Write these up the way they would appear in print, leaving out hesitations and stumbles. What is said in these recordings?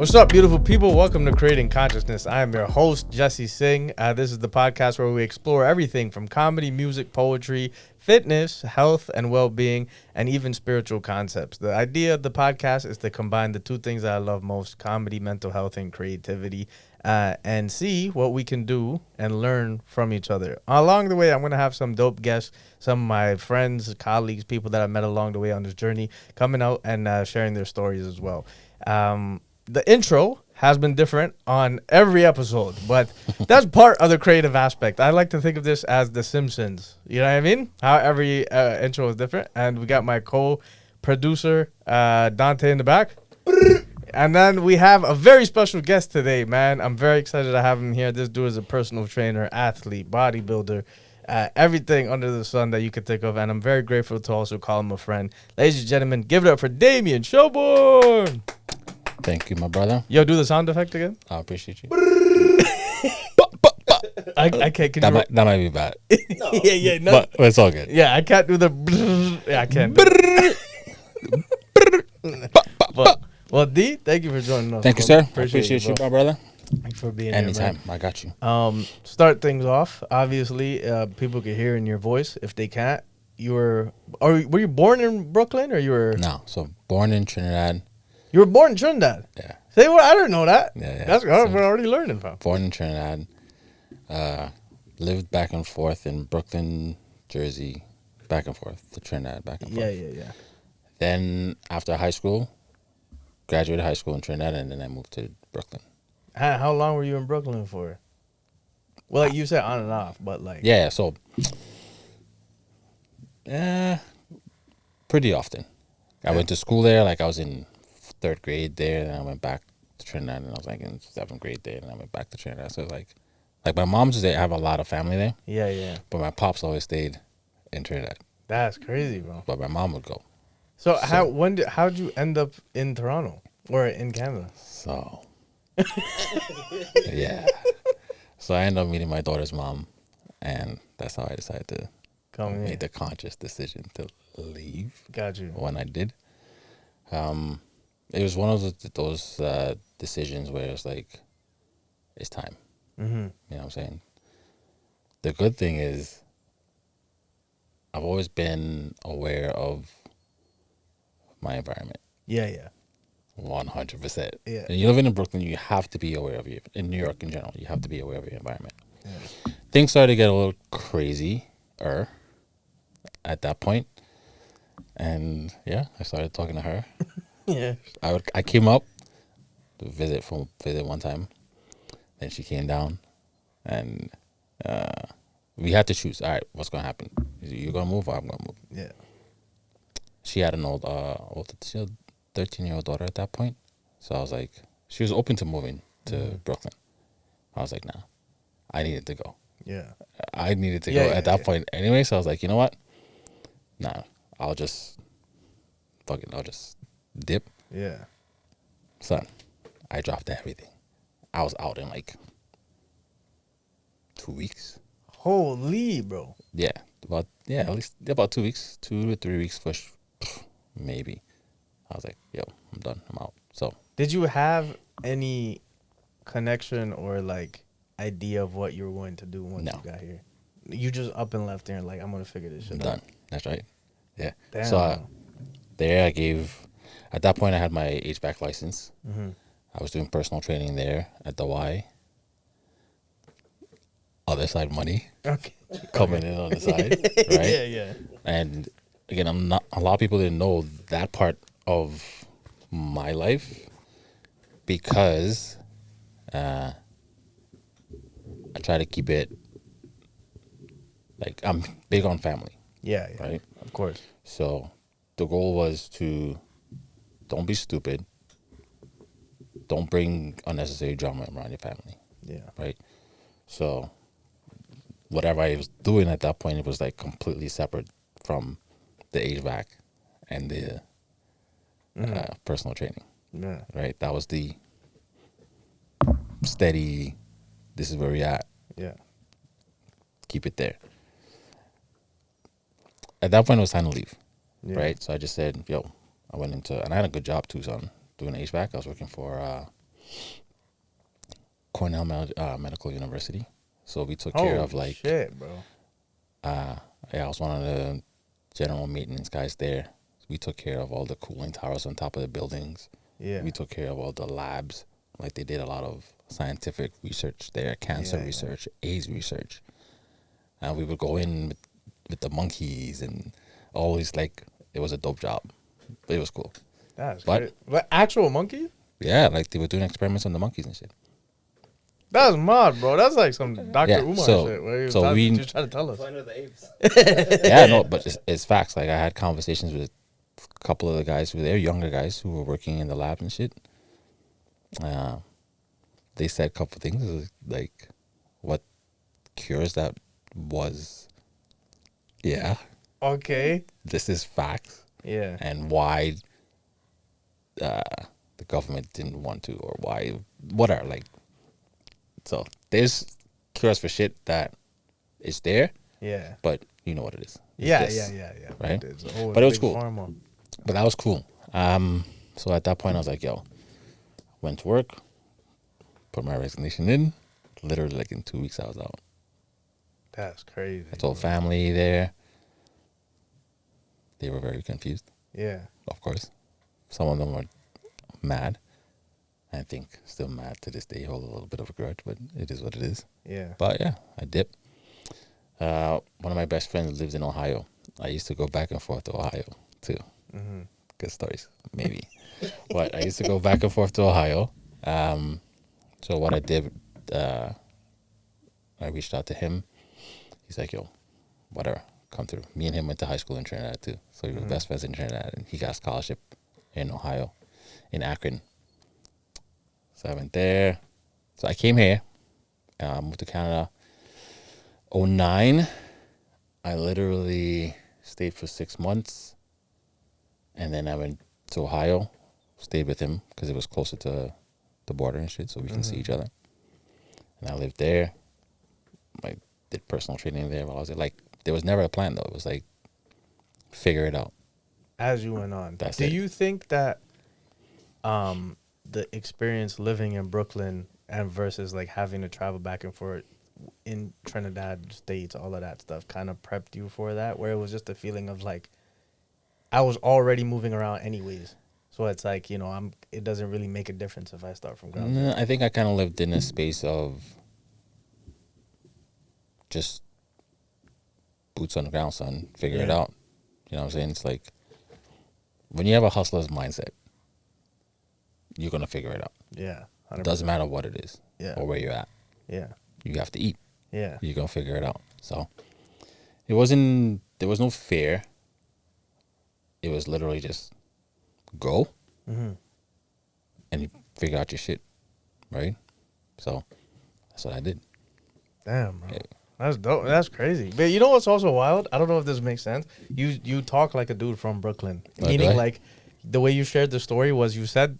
What's up, beautiful people? Welcome to Creating Consciousness. I am your host, Jesse Singh. This is the podcast where we explore everything from comedy, music, poetry, fitness, health, and well-being, and even spiritual concepts. The idea of the podcast is to combine the two things that I love most, comedy, mental health, and creativity, and see what we can do and learn from each other. Along the way, I'm going to have some dope guests, some of my friends, colleagues, people that I met along the way on this journey, coming out and sharing their stories as well. The intro has been different on every episode, but that's part of the creative aspect. I like to think of this as The Simpsons. You know what I mean? How every intro is different. And we got my co-producer, Dante, in the back. And then we have a very special guest today, man. I'm very excited to have him here. This dude is a personal trainer, athlete, bodybuilder, everything under the sun that you could think of. And I'm very grateful to also call him a friend. Ladies and gentlemen, give it up for Damien Schelborn. Thank you, my brother. Yo, do the sound effect again. I appreciate you. I can't. That might be bad. No. Yeah, no. But it's all good. Yeah, I can't do the. Yeah, I can't. Well, D, thank you for joining us. Thank you, sir. Appreciate you, my brother. Thanks for being Anytime. here, man. I got you. Start things off. Obviously, people can hear in your voice. If they can't, were you born in Brooklyn or you were? No, so born in Trinidad. You were born in Trinidad. Yeah. Say what? I didn't know that. Yeah. That's what we're already learning from. Born in Trinidad. Lived back and forth in Brooklyn, Jersey, back and forth to Trinidad, back and forth. Yeah. Then after high school, graduated high school in Trinidad, and then I moved to Brooklyn. How long were you in Brooklyn for? Well, like you said on and off, but like. Yeah, so. Pretty often. I went to school there, like I was in 3rd grade there, and then I went back to Trinidad, and I was like in 7th grade there, and I went back to Trinidad. So like my mom's there, I have a lot of family there. Yeah. But my pops always stayed in Trinidad. That's crazy, bro. But my mom would go. So how'd you end up in Toronto or in Canada? So yeah. So I ended up meeting my daughter's mom, and that's how I decided to make the conscious decision to leave. Got you. When I did. It was one of those decisions where it's like, it's time. Mm-hmm. You know what I'm saying? The good thing is, I've always been aware of my environment. Yeah. 100%. Yeah. And you live in Brooklyn, you have to be aware of in New York in general, you have to be aware of your environment. Yeah. Things started to get a little crazier at that point. And yeah, I started talking to her. Yeah. I came up to visit one time. Then she came down, and we had to choose. All right, what's gonna happen? You're gonna move, or I'm gonna move. Yeah. She had an old 13-year-old daughter at that point, so I was like, she was open to moving to Brooklyn. I was like, nah, I needed to go. Yeah. I needed to go at that point anyway. So I was like, you know what? Nah, I'll just dip. Yeah. Son, I dropped everything. I was out in like 2 weeks. Holy, bro. Yeah, at least about 2 weeks, 2 to 3 weeks for maybe. I was like, yo, I'm done. I'm out. So. Did you have any connection or like idea of what you were going to do once you got here? You just up and left there and like, I'm gonna figure this shit out. Done. That's right. Yeah. Damn. So there I gave. At that point, I had my HVAC license. Mm-hmm. I was doing personal training there at the Y. Other side money. Okay. Coming in on the side. Right? Yeah. And again, a lot of people didn't know that part of my life because I try to keep it like I'm big on family. Yeah. Right? Of course. So the goal was to don't be stupid. Don't bring unnecessary drama around your family. Yeah. Right? So whatever I was doing at that point, it was like completely separate from the HVAC and the personal training. Yeah. Right? That was the steady, this is where we're at. Yeah. Keep it there. At that point, it was time to leave. Yeah. Right? So I just said, yo, I went into, and I had a good job too, so I'm doing HVAC. I was working for Cornell Medical University. So we took care of like shit, bro. Yeah, I was one of the general maintenance guys there. We took care of all the cooling towers on top of the buildings. Yeah. We took care of all the labs. Like they did a lot of scientific research there, cancer research, AIDS research. And we would go in with the monkeys and always like it was a dope job. It was cool. That's great. What, actual monkeys? Yeah, like they were doing experiments on the monkeys and shit. That's mad, bro. That's like some Dr. Umar shit. Where he was trying to tell us. Planet of the Apes. Yeah, no, but it's facts. Like I had conversations with a couple of the guys they're younger guys who were working in the lab and shit. They said a couple of things like what cures that was. Yeah. Okay. This is facts. Yeah. And why the government didn't want to, or why, whatever. Like, so there's cures for shit that is there. Yeah. But you know what it is. Yeah. Right? But it was cool. But that was cool. So at that point, I was like, yo, went to work, put my resignation in. Literally, like in 2 weeks, I was out. That's crazy. I told family there. They were very confused. Yeah. Of course. Some of them were mad. I think still mad to this day. Hold a little bit of a grudge, but it is what it is. Yeah. But yeah, I dipped. One of my best friends lives in Ohio. I used to go back and forth to Ohio too. Mm-hmm. Good stories, maybe. But I used to go back and forth to Ohio. So what I did, I reached out to him. He's like, yo, whatever, come through. Me and him went to high school in Trinidad too. So we were best friends in Trinidad, and he got a scholarship in Ohio, in Akron. So I went there. So I came here, moved to Canada. 2009, I literally stayed for 6 months. And then I went to Ohio, stayed with him because it was closer to the border and shit, so we can see each other. And I lived there. I did personal training there while I was there. Like, there was never a plan, though. It was like, figure it out. As you went on. That's Do it. you think that the experience living in Brooklyn and versus like having to travel back and forth in Trinidad, States, all of that stuff kind of prepped you for that, where it was just a feeling of like, I was already moving around anyways. So it's like, you know, it doesn't really make a difference if I start from ground zero. I think I kind of lived in a space of just boots on the ground, son. Figure it out. You know what I'm saying? It's like, when you have a hustler's mindset, you're going to figure it out. Yeah. 100%. It doesn't matter what it is or where you're at. Yeah. You have to eat. Yeah. You're going to figure it out. So there was no fear. It was literally just go and you figure out your shit, right? So that's what I did. Damn, bro. Yeah. That's dope. That's crazy. But you know what's also wild? I don't know if this makes sense. You talk like a dude from Brooklyn. Oh, Meaning like the way you shared the story was you said,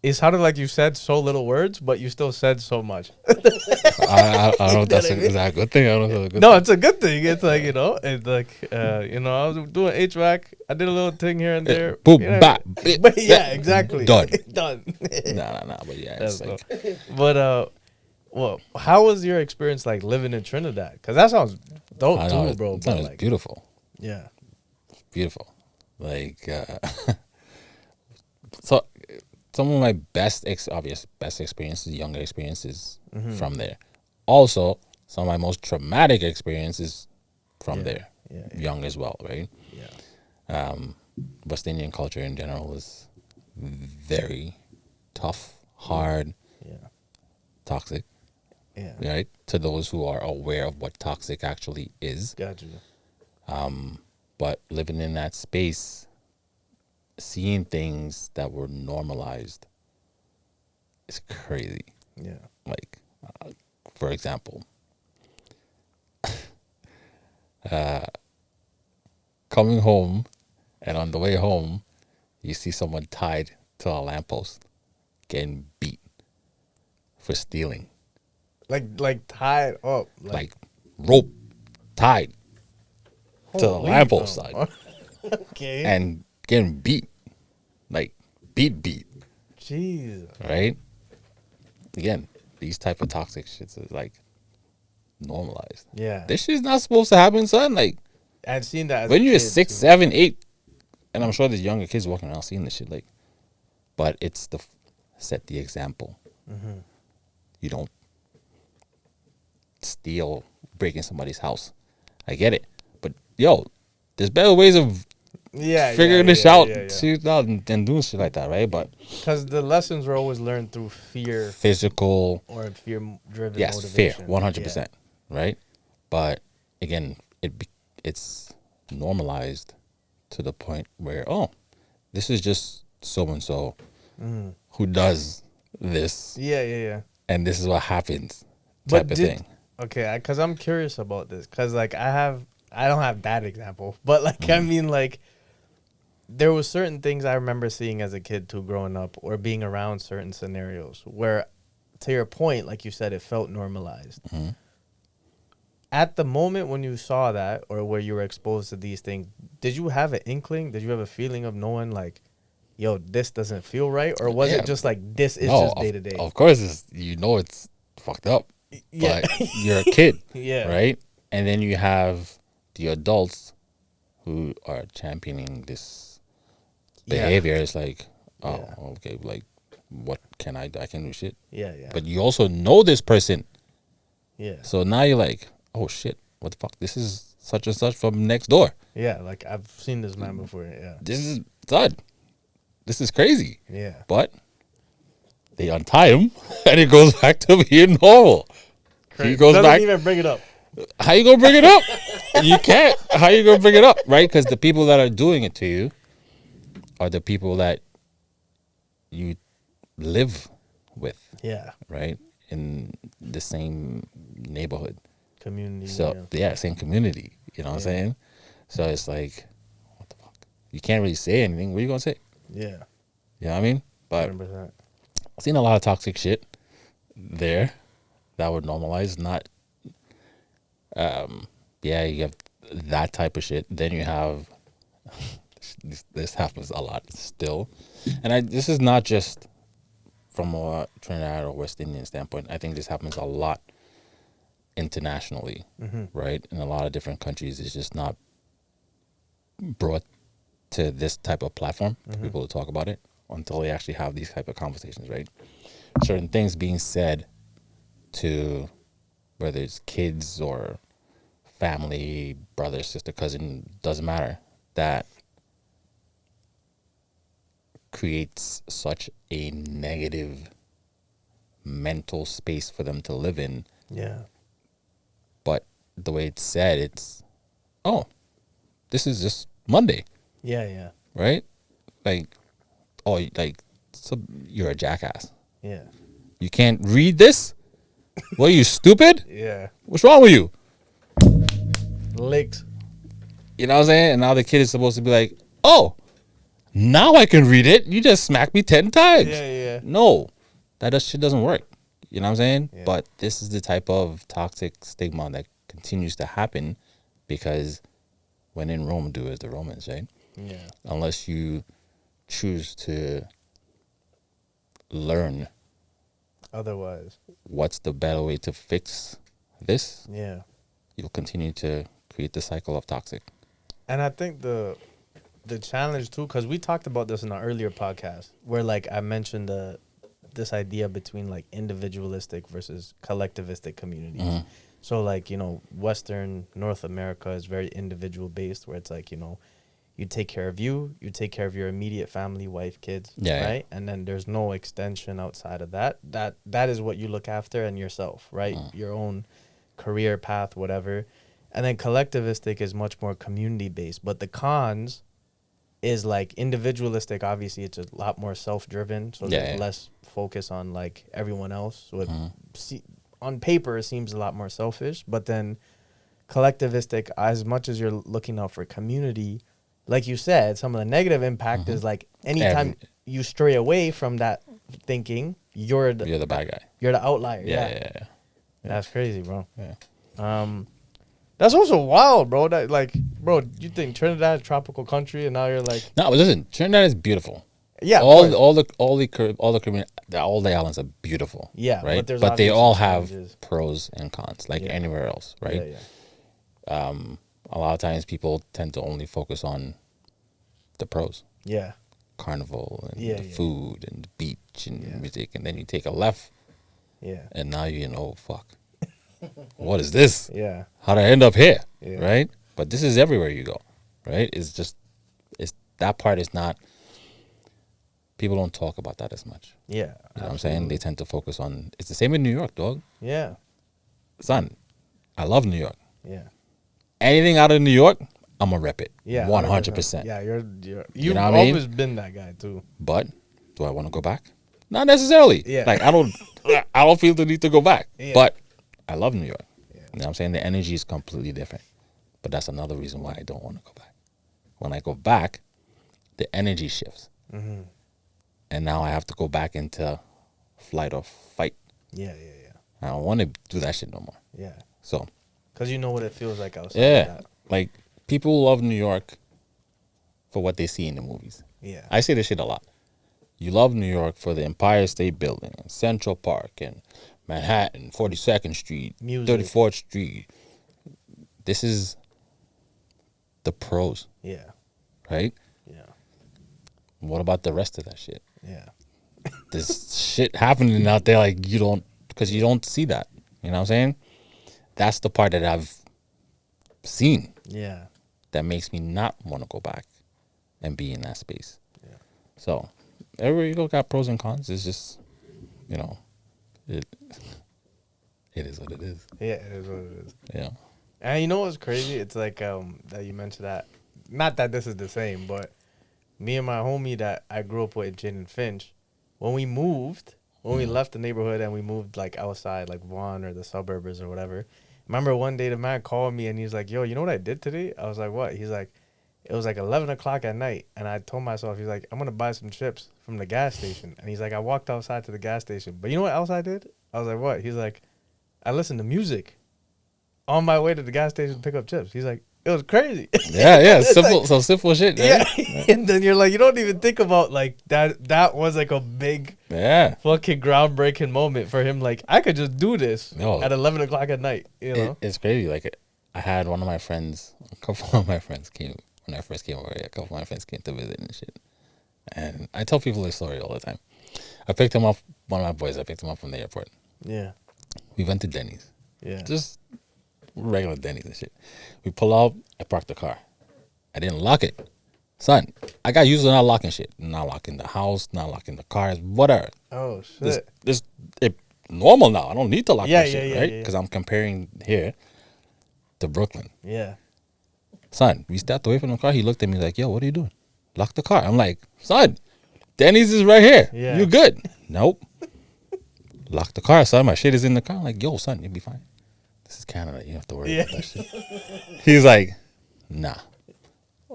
it sounded like you said so little words, but you still said so much. I don't know if that's is that a good thing? I don't know if that's a good No, thing. it's a good thing. It's like, you know, it's like, you know, I was doing HVAC. I did a little thing here and there. Boom, you know, bap, but yeah, exactly. Done. Done. Nah. But yeah, it's That's like, But, well, how was your experience like living in Trinidad? Because that sounds dope I know, too, bro. It's But, like, beautiful. yeah. Beautiful. Like, so some of my best experiences, younger experiences from there. Also, some of my most traumatic experiences from there. Yeah. Young as well, right? Yeah. West Indian culture in general is very tough, hard, toxic, right? To those who are aware of what toxic actually is. Got you. But living in that space, seeing things that were normalized is crazy. Yeah. Like, for example, coming home, and on the way home, you see someone tied to a lamppost, getting beat for stealing. Like tied up. Like rope tied to the Holy lamppost no. side. Okay. And getting beat. Like, beat. Jesus. Right? again, these type of toxic shits is like normalized. Yeah. This shit's not supposed to happen, son. Like, I've seen that as when a you're kid, 6, too. 7, 8, and I'm sure there's younger kids walking around seeing this shit. Like, but it's set the example. Mm-hmm. You don't steal, break in somebody's house. I get it, but yo, there's better ways of figuring this out, shit out, and doing shit like that, right? But because the lessons were always learned through fear, physical, or fear-driven yes, motivation. fear, 100%, right? But again, it's normalized to the point where, oh, this is just so and so who does this, and this is what happens, type of thing. Okay, because I'm curious about this, because like I don't have that example, but like I mean, like there was certain things I remember seeing as a kid too, growing up, or being around certain scenarios where, to your point, like you said, it felt normalized. Mm-hmm. At the moment when you saw that, or where you were exposed to these things, did you have an inkling? Did you have a feeling of knowing like, yo, this doesn't feel right? Or was it just like, this is just day to day? Of course, it's fucked up. But you're a kid, right? And then you have the adults who are championing this behavior. It's like, okay, like, what can I do? I can do shit. But you also know this person. So now you're like, oh shit, what the fuck? This is such and such from next door. Like I've seen this man before. This is done. This is crazy. But they untie him and it goes back to being normal. He goes Doesn't back. even bring it up. How you gonna bring it up? You can't. How you gonna bring it up, right? Because the people that are doing it to you are the people that you live with. Right? In the same neighborhood. Community. So, same community. You know what I'm saying? So it's like, what the fuck? You can't really say anything. What are you gonna say? You know what I mean? But 100%. I've seen a lot of toxic shit there that would normalize. Not, you have that type of shit. Then you have, this happens a lot still. And this is not just from a Trinidad or West Indian standpoint. I think this happens a lot internationally, right? In a lot of different countries, it's just not brought to this type of platform for people to talk about it until they actually have these type of conversations, right? Certain things being said to whether it's kids or family, brother, sister, cousin, doesn't matter, that creates such a negative mental space for them to live in. But the way it's said, it's, oh, this is just Monday. Right? Like, oh, like, so you're a jackass. You can't read this? What, are you stupid? What's wrong with you? Licked. You know what I'm saying? And now the kid is supposed to be like, oh, now I can read it. You just smacked me 10 times. No, shit doesn't work. You know what I'm saying? But this is the type of toxic stigma that continues to happen because when in Rome, do as the Romans, right? Unless you choose to learn otherwise what's the better way to fix this, you'll continue to create the cycle of toxic. And I think the challenge too, because we talked about this in our earlier podcast where like I mentioned this idea between like individualistic versus collectivistic communities. So like, Western North America is very individual based, where it's like, you take care of you take care of your immediate family, wife, kids, right? And then there's no extension outside of that. That is what you look after, and yourself, right? Your own career path, whatever. And then collectivistic is much more community based. But the cons is like individualistic. Obviously, it's a lot more self-driven, so there's less focus on like everyone else. So on paper, it seems a lot more selfish. But then collectivistic, as much as you're looking out for community, like you said, some of the negative impact is like anytime you stray away from that thinking, you're the bad guy. You're the outlier. Yeah. That's crazy, bro. That's also wild, bro. That like, bro, you think Trinidad is a tropical country, and now you're like, no, but listen, Trinidad is beautiful. Yeah, of all course. all the Caribbean, all the islands are beautiful. Yeah, right. but But they there's all obviously have challenges. pros and cons, like Yeah. anywhere else, right? Yeah, yeah. A lot of times people tend to only focus on the pros, Yeah. carnival and Yeah, the yeah. food and the beach and Yeah. music, and then you take a left, Yeah. and now you know, fuck, what is this? Yeah. How did I end up here? Yeah. Right? But this is everywhere you go, right? It's that part is not. People don't talk about that as much. Yeah. You know what I'm saying? absolutely. They tend to focus on. It's the same in New York, dog. Yeah. Son, I love New York. Yeah. Anything out of New York, I'm gonna rep it. Yeah. 100%. Yeah, you've You know what I mean? always been that guy too. But do I want to go back? Not necessarily. Yeah. Like I don't feel the need to go back. Yeah. But I love New York. Yeah. You know what I'm saying? The energy is completely different. But that's another reason why I don't want to go back. When I go back, the energy shifts. Mm-hmm. And now I have to go back into flight or fight. Yeah, yeah, yeah. I don't want to do that shit no more. Yeah. So, Because you know what it feels like outside. yeah. Of that. Like, people love New York for what they see in the movies. Yeah. I say this shit a lot. You love New York for the Empire State Building, and Central Park, and Manhattan, 42nd Street, Music. 34th Street. This is the pros, Yeah. right? Yeah. What about the rest of that shit? Yeah. There's shit happening out there like you don't see that. You know what I'm saying? That's the part that I've seen Yeah. that makes me not want to go back and be in that space. Yeah. So everywhere you go got pros and cons. It's just, you know, it is what it is. Yeah, it is what it is. Yeah. And you know what's crazy? It's like that you mentioned that. Not that this is the same, but me and my homie that I grew up with, Jin and Finch, when we left the neighborhood and we moved like outside, like Vaughan or the suburbs or whatever. Remember one day the man called me and he's like, "Yo, you know what I did today?" I was like, "What?" He's like, "It was like 11 o'clock at night." And I told myself, he's like, "I'm going to buy some chips from the gas station." And he's like, "I walked outside to the gas station. But you know what else I did?" I was like, "What?" He's like, "I listened to music on my way to the gas station to pick up chips." He's like, "It was crazy." Yeah. It's Simple, like- so simple shit. Yeah. Right? And then you're like, you don't even think about like that was like a big Yeah. fucking groundbreaking moment for him. Like, I could just do this No. at 11 o'clock at night, you know? It's crazy. Like, I had one of my friends, a couple of my friends came, when I first came over here, a couple of my friends came to visit and shit. And I tell people this story all the time. I picked him up, one of my boys, I picked him up from the airport. Yeah. We went to Denny's. Yeah. Just regular Denny's and shit. We pull out, I parked the car. I didn't lock it. Son, I got used to not locking shit. Not locking the house, not locking the cars, whatever. Oh, shit. This it normal now. I don't need to lock Yeah, my shit, yeah, right? yeah. Because I'm comparing here to Brooklyn. Yeah. Son, we stepped away from the car. He looked at me like, "Yo, what are you doing? Lock the car." I'm like, "Son, Denny's is right here. Yeah. You good?" Nope. Lock the car, son. My shit is in the car. I'm like, "Yo, son, you'll be fine. This is Canada. You don't have to worry Yeah. about that shit." He's like, "Nah.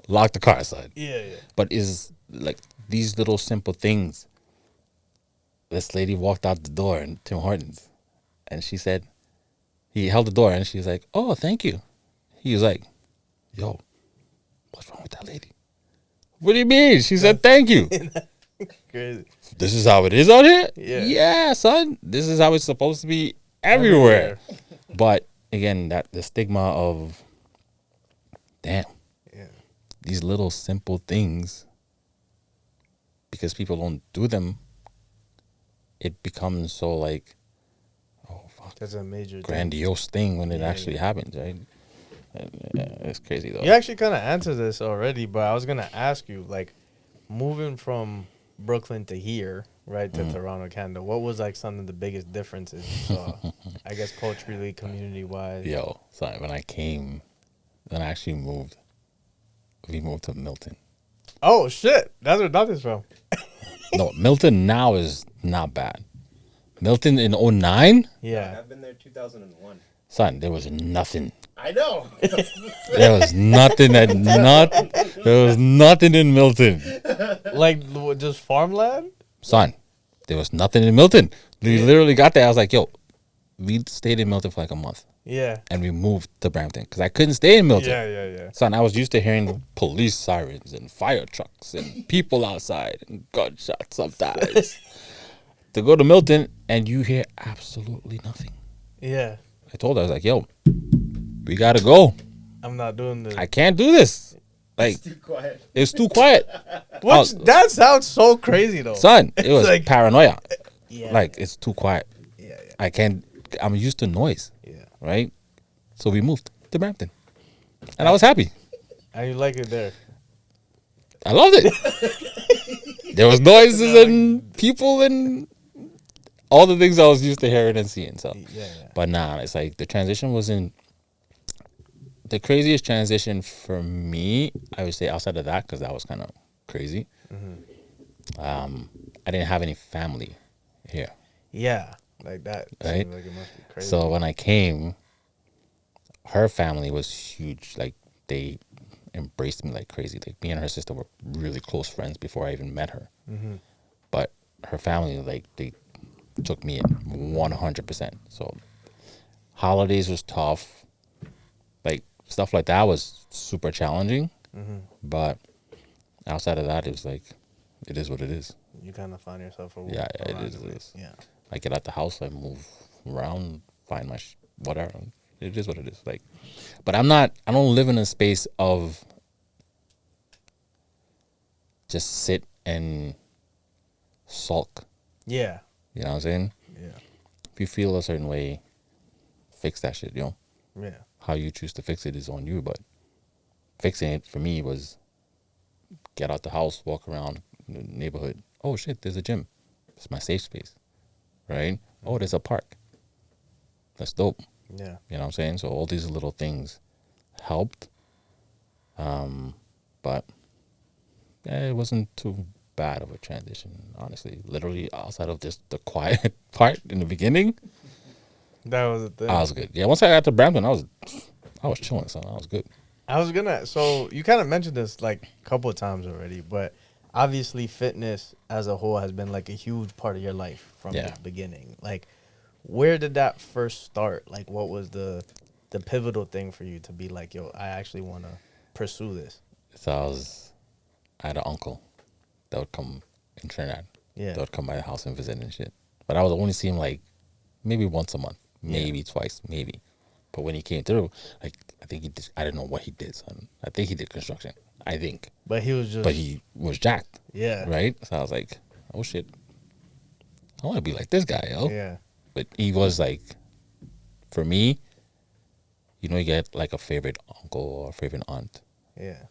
Lock the car, son." Yeah, yeah. But is like these little simple things. This lady walked out the door in Tim Hortons, and she said, he held the door, and she was like, "Oh, thank you." He was like, "Yo, what's wrong with that lady?" "What do you mean?" She said, "Thank you." Crazy. "This is how it is out here?" Yeah. "Yeah, son. This is how it's supposed to be everywhere." But again, that the stigma of, damn, Yeah. these little simple things, because people don't do them, it becomes so like, oh fuck, That's a major thing. grandiose thing when it Yeah, actually yeah. happens, right? It's crazy though. You actually kind of answered this already, but I was going to ask you, like, moving from Brooklyn to here, right, to Toronto, Canada, what was, like, some of the biggest differences you saw, I guess, culturally, community-wise? Yo, so when I came, when I actually moved, we moved to Milton. Oh, shit. That's where Doug is from. No, Milton now is not bad. Milton in 09? Yeah. I've been there 2001. Son, there was nothing. I know. There was nothing there was nothing in Milton. Like, just farmland? Son, there was nothing in Milton. We literally got there. I was like, yo, we stayed in Milton for like a month. Yeah. and we moved to Brampton because I couldn't stay in Milton. Yeah. Son, I was used to hearing police sirens and fire trucks and people outside and gunshots sometimes. To go to Milton and you hear absolutely nothing. Yeah. I told her, I was like, yo, we gotta go. I'm not doing this. I can't do this. Like, It's too quiet. it's too quiet. That sounds so crazy though. Son, it was like- paranoia. Yeah. Like, it's too quiet. Yeah. I can't, I'm used to noise. Yeah. Right? So we moved to Brampton. And I was happy. And you like it there. I loved it. There was noises and people and all the things I was used to hearing and seeing. So, Yeah. but nah, it's like the transition wasn't the craziest transition for me. I would say outside of that, because that was kind of crazy. I didn't have any family here. Yeah. Like that. Right? Seems like it must be crazy. So when I came, her family was huge. Like they embraced me like crazy. Like me and her sister were really close friends before I even met her. But her family, like they took me in 100%. So holidays was tough. Like stuff like that was super challenging. But outside of that, it was like, it is what it is. You kind of find yourself a Yeah, it is. It is. Yeah. I get out the house, I move around, find my whatever. It is what it is. Like, but I don't live in a space of just sit and sulk. Yeah. You know what I'm saying? Yeah. If you feel a certain way, fix that shit, Yeah. How you choose to fix it is on you, but fixing it for me was get out the house, walk around the neighborhood. Oh shit, there's a gym. It's my safe space. Right? Oh, there's a park. That's dope. Yeah. You know what I'm saying? So all these little things helped. But yeah, it wasn't too bad of a transition, honestly. Literally outside of just the quiet part in the beginning, That was the thing. I was good. Yeah, once I got to Brampton, I was chilling, so I was good. So you kind of mentioned this like a couple of times already, but obviously fitness as a whole has been like a huge part of your life from the beginning. Like, where did that first start? Like, what was the pivotal thing for you to be like, yo, I actually want to pursue this? So I had an uncle that would come in Trinidad. Yeah. That would come by the house and visit and shit. But I would only see him like maybe once a month, maybe twice, maybe. But when he came through, like, I think he did, I don't know what he did, son. I think he did construction. I think. But he was just. But he was jacked. Yeah. Right? So I was like, oh shit. I want to be like this guy, yo. Yeah. But he was like, for me, you get like a favorite uncle or a favorite aunt. Yeah.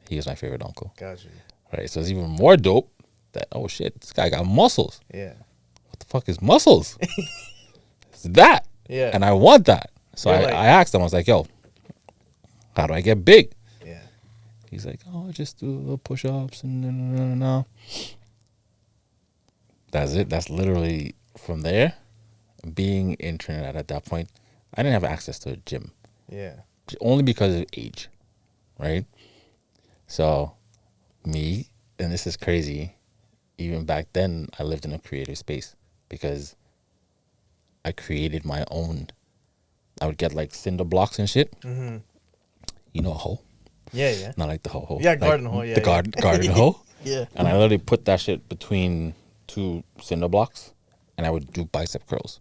He was my favorite uncle. Got you. Right? So it's even more dope that, oh shit, this guy got muscles. Yeah. What the fuck is muscles? It's that. Yeah. And I want that. So You're I like- asked him, I was like, yo, how do I get big? Yeah. He's like, oh, just do little push-ups and no. That's it. That's literally from there. Being in Trinidad at that point, I didn't have access to a gym. Yeah. Only because of age, right? So me, and this is crazy, even back then I lived in a creative space because I created my own. I would get like cinder blocks and shit. Mm-hmm. You know a hoe? Yeah. Not like the hoe. Yeah, like garden hoe, yeah, The yeah. garden hoe. Yeah. And I literally put that shit between two cinder blocks and I would do bicep curls.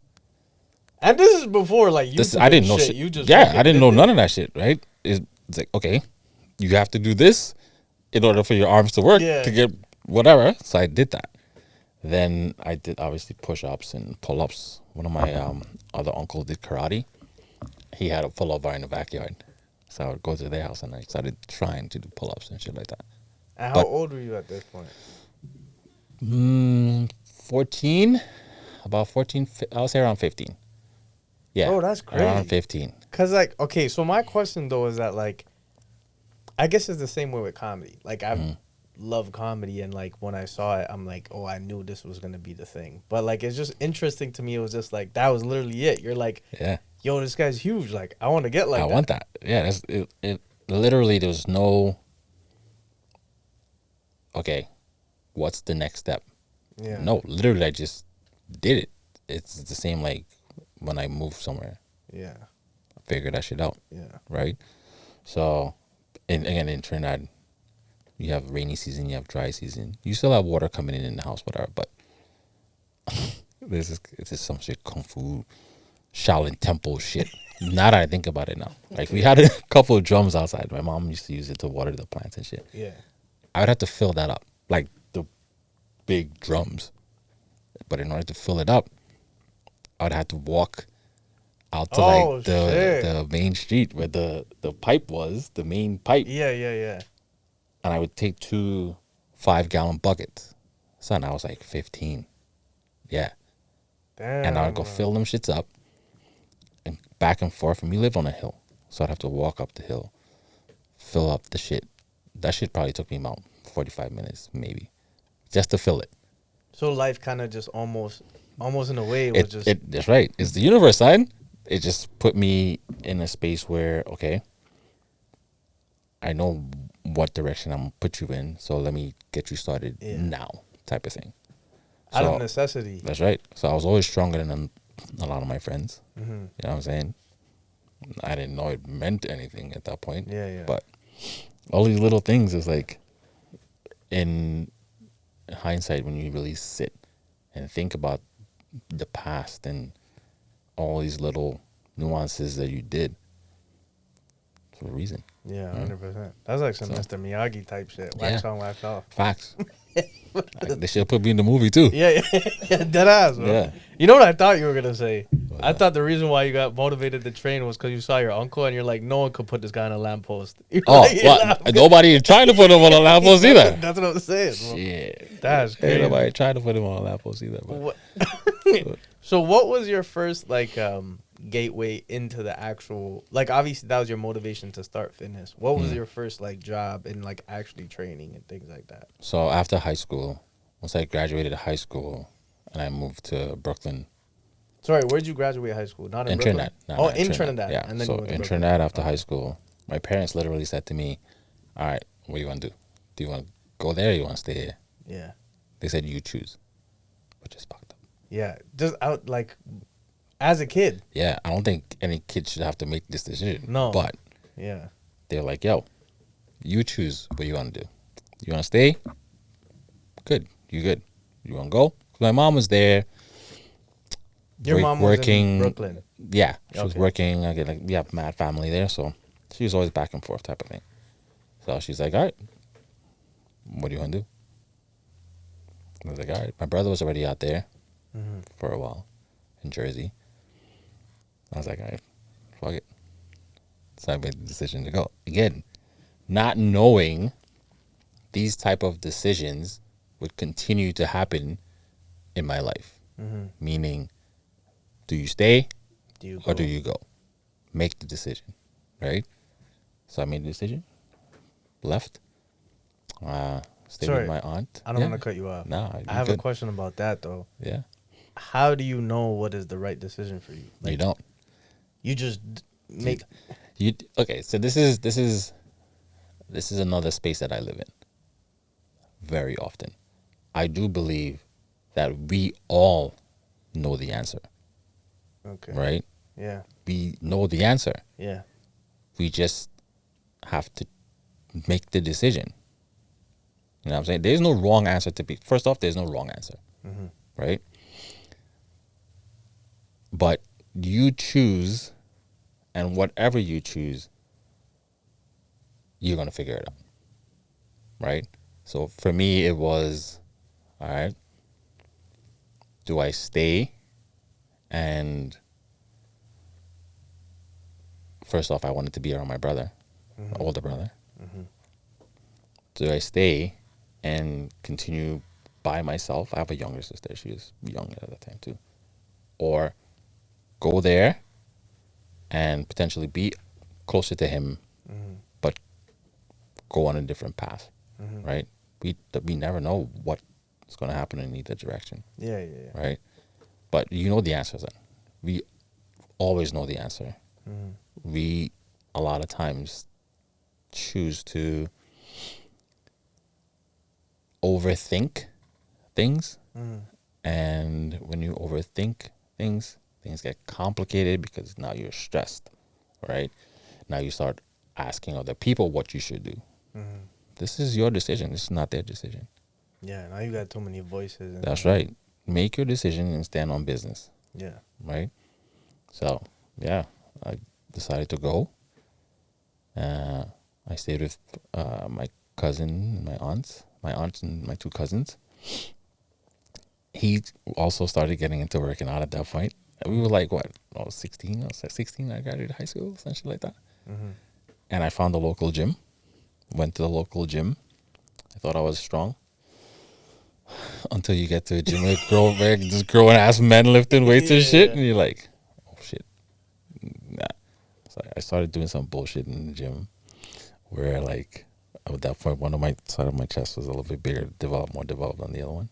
And this is before like you. I didn't know shit. You just yeah, fucking I didn't did know it. none of that shit, right? It's like, okay, you have to do this in order for your arms to work Yeah. to get whatever. So I did that. Then I did obviously push-ups and pull-ups. One of my other uncles did karate. He had a pull-up bar in the backyard. So I would go to their house and I started trying to do pull-ups and shit like that. And how old were you at this point? 14, about 14, I would say around 15. Yeah. Oh, that's crazy. Around 15. Cause like, okay, so my question though is that like, I guess it's the same way with comedy. Like I love comedy, and like when I saw it, I'm like, oh, I knew this was gonna be the thing. But like, it's just interesting to me. It was just like that was literally it. You're like, Yeah. yo, this guy's huge. Like I want to get like I that. want that. Yeah, that's it. Literally, there was no. Okay, what's the next step? Yeah. No, literally, I just did it. It's the same like when I moved somewhere. Yeah. figure that shit out. Yeah. Right. So, again, in Trinidad, you have rainy season, you have dry season. You still have water coming in the house, whatever. But it's just some shit kung fu, Shaolin Temple shit. Now that I think about it now, like we had a couple of drums outside. My mom used to use it to water the plants and shit. Yeah. I would have to fill that up, like the big drums. But in order to fill it up, I would have to walk out to like the main street where the pipe was, the main pipe. Yeah. And I would take 2 5-gallon buckets. Son, I was like 15. Yeah. Damn. And I would go fill them shits up and back and forth. And we lived on a hill. So I'd have to walk up the hill, fill up the shit. That shit probably took me about 45 minutes, maybe, just to fill it. So life kind of just almost in a way, was just... That's right. It's the universe, son. It just put me in a space where, okay, I know what direction I'm going to put you in, so let me get you started now, type of thing. Out of necessity. That's right. So I was always stronger than a lot of my friends. Mm-hmm. You know what I'm saying? I didn't know it meant anything at that point. Yeah. But all these little things is like, in hindsight, when you really sit and think about the past and all these little nuances that you did for a reason. Yeah, 100%. That's like some Mr. Miyagi type shit. Wax on, wax off. Facts. They should put me in the movie too. Yeah, dead ass, bro. Yeah. You know what I thought you were gonna say? I thought the reason why you got motivated to train was because you saw your uncle and you're like, no one could put this guy on a lamppost. Nobody is trying to put him on a lamppost either. That's what I'm saying, bro. Shit. That's crazy. Ain't nobody trying to put him on a lamppost either. But. So what was your first gateway into the actual, like, obviously that was your motivation to start fitness. What was your first job in actually training and things like that? So after high school, once I graduated high school and I moved to Brooklyn. Sorry, where'd you graduate high school? Not in Brooklyn? Trinidad. In Trinidad. Yeah. And then so in Trinidad after high school, my parents literally said to me, all right, what do you want to do? Do you want to go there or you want to stay here? Yeah. They said you choose, which is fucked up. Yeah. Just out as a kid. Yeah. I don't think any kid should have to make this decision. No. But yeah, they're like, yo, you choose what you want to do. You want to stay? Good. You good. You want to go? 'Cause my mom was there. Your mom was in Brooklyn? Yeah. She was working. I get we have mad family there. So she was always back and forth type of thing. So she's like, all right, what do you want to do? I was like, all right. My brother was already out there for a while in Jersey. I was like, all right, fuck it. So I made the decision to go. Again, not knowing these type of decisions would continue to happen in my life. Meaning, do you stay or do you go? Make the decision, right? So I made the decision, left, stayed with my aunt. I don't want to cut you off. No, I have a question about that, though. Yeah. How do you know what is the right decision for you? You don't. You just make... Okay, so this is another space that I live in very often. I do believe that we all know the answer. Okay. Right? Yeah. We know the answer. Yeah. We just have to make the decision. You know what I'm saying? There's no wrong answer to be. First off, there's no wrong answer. Right? But you choose, and whatever you choose, you're going to figure it out. Right? So for me, it was, all right, do I stay? And first off, I wanted to be around my brother, my older brother. Do I stay and continue by myself? I have a younger sister. She was young at that time too. Or go there and potentially be closer to him, but go on a different path, right? We never know what's going to happen in either direction. Yeah. Right? But you know the answers then. We always know the answer. We, a lot of times, choose to overthink things. And when you overthink things get complicated because now you're stressed, right? Now you start asking other people what you should do. This is your decision. This is not their decision. Yeah, now you got too many voices. That's right. Make your decision and stand on business. Yeah. Right? So, yeah, I decided to go. I stayed with my cousin and my aunts and my two cousins. He also started getting into working out at that point. We were like, what? I was 16. I was like 16. I graduated high school, something like that. And I found a local gym. Went to the local gym. I thought I was strong. Until you get to a gym with just grown ass men lifting weights and shit. And you're like, oh shit. Nah. So I started doing some bullshit in the gym where, like, at that point, one of my side of my chest was a little bit bigger, more developed than the other one.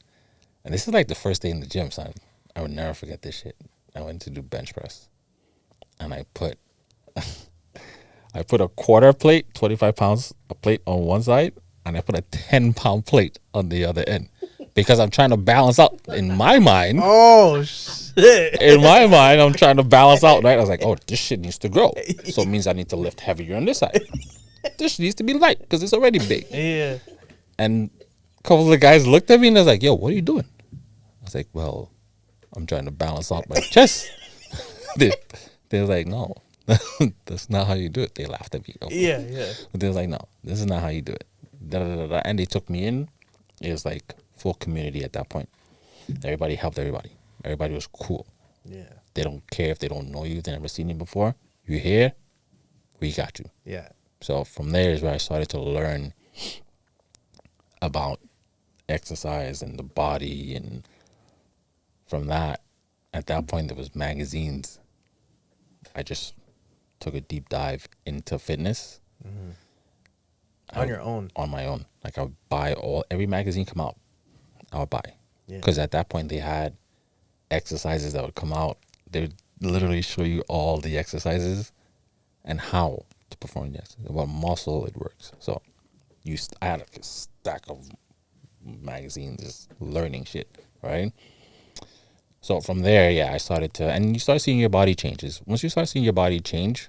And this is like the first day in the gym, son. I would never forget this shit. I went to do bench press. And I put a quarter plate, 25 pounds, a plate on one side, and I put a 10-pound plate on the other end. Because I'm trying to balance out in my mind. Oh, shit. In my mind, I'm trying to balance out, right? I was like, oh, this shit needs to grow. So it means I need to lift heavier on this side. This needs to be light because it's already big. Yeah. And a couple of the guys looked at me and I was like, yo, what are you doing? I was like, well, I'm trying to balance out my chest. They were like, no, that's not how you do it. They laughed at me. Yeah. But they was like, no, this is not how you do it. And they took me in. It was like full community at that point. Everybody helped everybody. Everybody was cool. Yeah. They don't care if they don't know you. They never seen you before. You here, we got you. Yeah. So from there is where I started to learn about exercise and the body. And from that, at that point, there was magazines. I just took a deep dive into fitness. On your own. On my own. Like I would buy every magazine come out, I would buy. Yeah. Because at that point they had exercises that would come out. They would literally show you all the exercises and how to perform the exercise, what muscle it works. So I had like a stack of magazines just learning shit, right? So from there, yeah, I started to, and you start seeing your body changes. Once you start seeing your body change,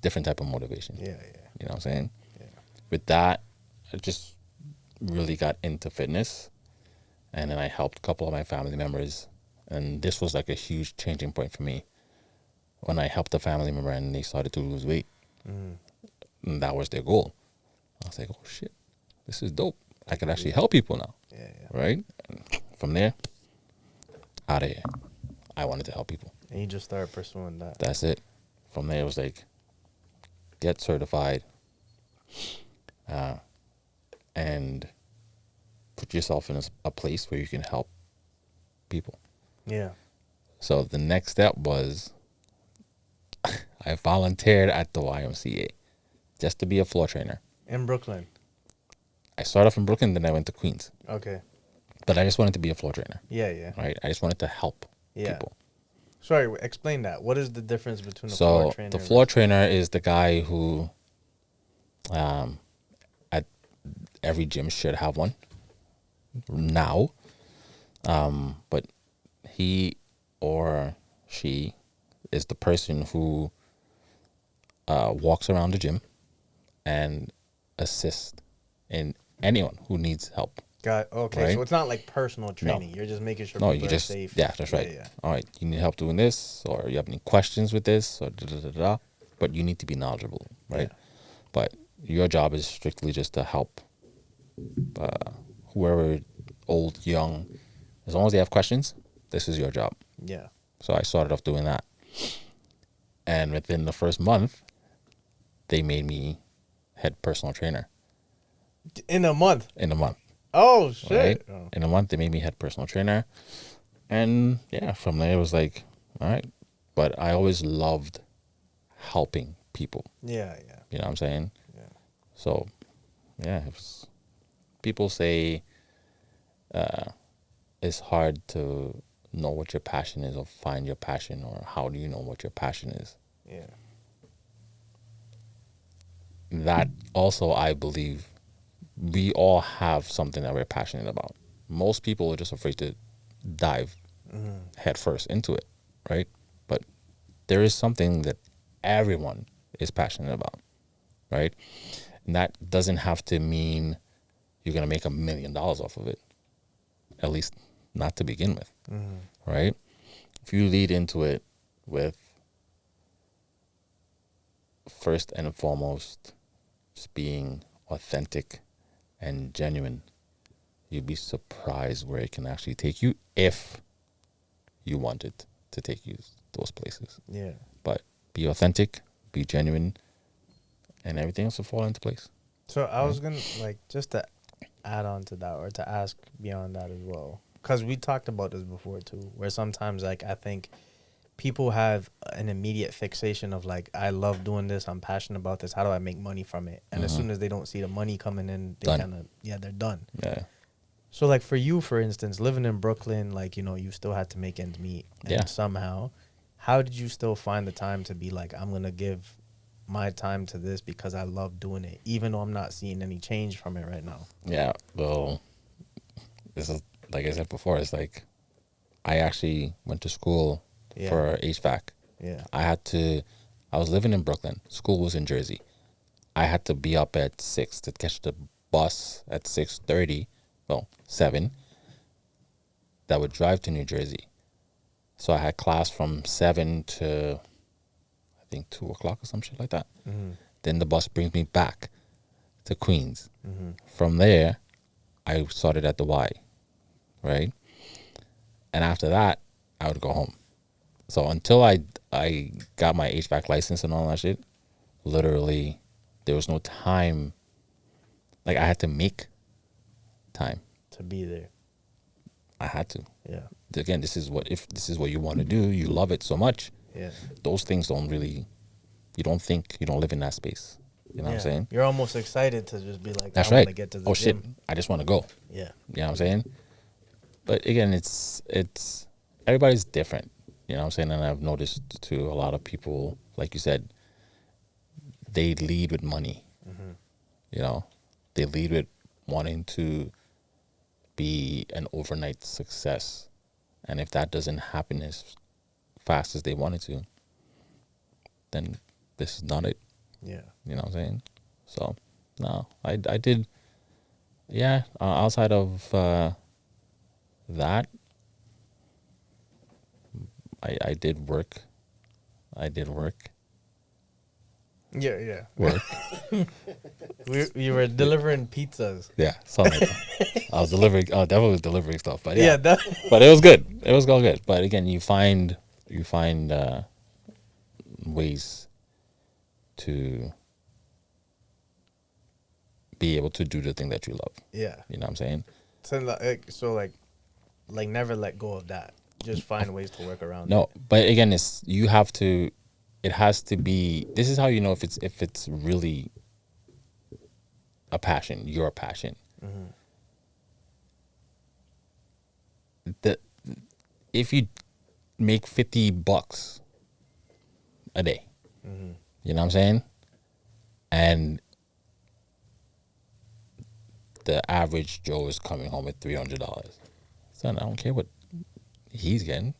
different type of motivation. Yeah. You know what I'm saying? Yeah. With that, I just really got into fitness. And then I helped a couple of my family members. And this was like a huge changing point for me. When I helped a family member and they started to lose weight. And that was their goal. I was like, oh shit, this is dope. I could actually help people now. Yeah. Right? And from there, out of here. I wanted to help people. And you just started pursuing that. That's it. From there, it was like, get certified, and put yourself in a place where you can help people. Yeah. So the next step was I volunteered at the YMCA just to be a floor trainer. In Brooklyn. I started off in Brooklyn, then I went to Queens. Okay. But I just wanted to be a floor trainer. Yeah. Right? I just wanted to help people. Sorry, explain that. What is the difference between a So floor trainer? the floor trainer is the guy who at every gym should have one now. But he or she is the person who walks around the gym and assists in anyone who needs help. Okay, right? so it's not like personal training. You're just making sure people are safe. Yeah, that's right. Yeah. All right, you need help doing this, or you have any questions with this, or da-da-da-da. But you need to be knowledgeable, right? Yeah. But your job is strictly just to help whoever, old, young, as long as they have questions, this is your job. Yeah. So I started off doing that. And within the first month, they made me head personal trainer. In a month? In a month. Oh, shit. Right? Oh. In a month, they made me head personal trainer. And yeah, from there, it was like, all right. But I always loved helping people. Yeah. You know what I'm saying? Yeah. So, yeah, people say it's hard to know what your passion is or find your passion, or how do you know what your passion is? Yeah. That also, I believe, we all have something that we're passionate about. Most people are just afraid to dive head first into it, right? But there is something that everyone is passionate about, right? And that doesn't have to mean you're going to make $1 million off of it, at least not to begin with, right? If you lead into it with, first and foremost, just being authentic and genuine, you'd be surprised where it can actually take you if you want it to take you those places. Yeah. But be authentic, be genuine, and everything else will fall into place. So I was going to, like, just to add on to that, or to ask beyond that as well, because we talked about this before too, where sometimes, like, I think people have an immediate fixation of, like, I love doing this, I'm passionate about this, how do I make money from it? And as soon as they don't see the money coming in, they kind of, they're done. Yeah. So, like, for you, for instance, living in Brooklyn, like, you know, you still had to make ends meet. And somehow, how did you still find the time to be like, I'm going to give my time to this because I love doing it, even though I'm not seeing any change from it right now? Yeah. Well, this is, like I said before, it's like I actually went to school for HVAC. Yeah. I was living in Brooklyn. School was in Jersey. I had to be up at 6 to catch the bus at 6:30. Well, 7, that would drive to New Jersey. So I had class from 7 to, I think, 2 o'clock or some shit like that. Then the bus brings me back to Queens. From there, I started at the Y, right? And after that, I would go home. So until I got my HVAC license and all that shit, literally, there was no time. Like, I had to make time To be there. I had to. Yeah. Again, if this is what you want to do, you love it so much. Yeah. Those things don't really, you don't live in that space. You know what I'm saying? You're almost excited to just be like, That's I right. want to get to the gym. Shit, I just want to go. Yeah. You know what I'm saying? But again, it's everybody's different. You know what I'm saying? And I've noticed too, a lot of people, like you said, they lead with money. You know, they lead with wanting to be an overnight success. And if that doesn't happen as fast as they wanted to, then this is not it. Yeah. You know what I'm saying? So, no, I did, outside of that, I did work. Yeah. Work. You were delivering pizzas. Yeah, something like that. I was definitely delivering stuff, but yeah. But it was good. It was all good. But again, you find ways to be able to do the thing that you love. Yeah. You know what I'm saying? So never let go of that. Just find ways to work around it. No, but again, it has to be, this is how you know if it's really a passion, your passion. If you make $50 a day, you know what I'm saying? And the average Joe is coming home with $300. Son, I don't care what he's getting.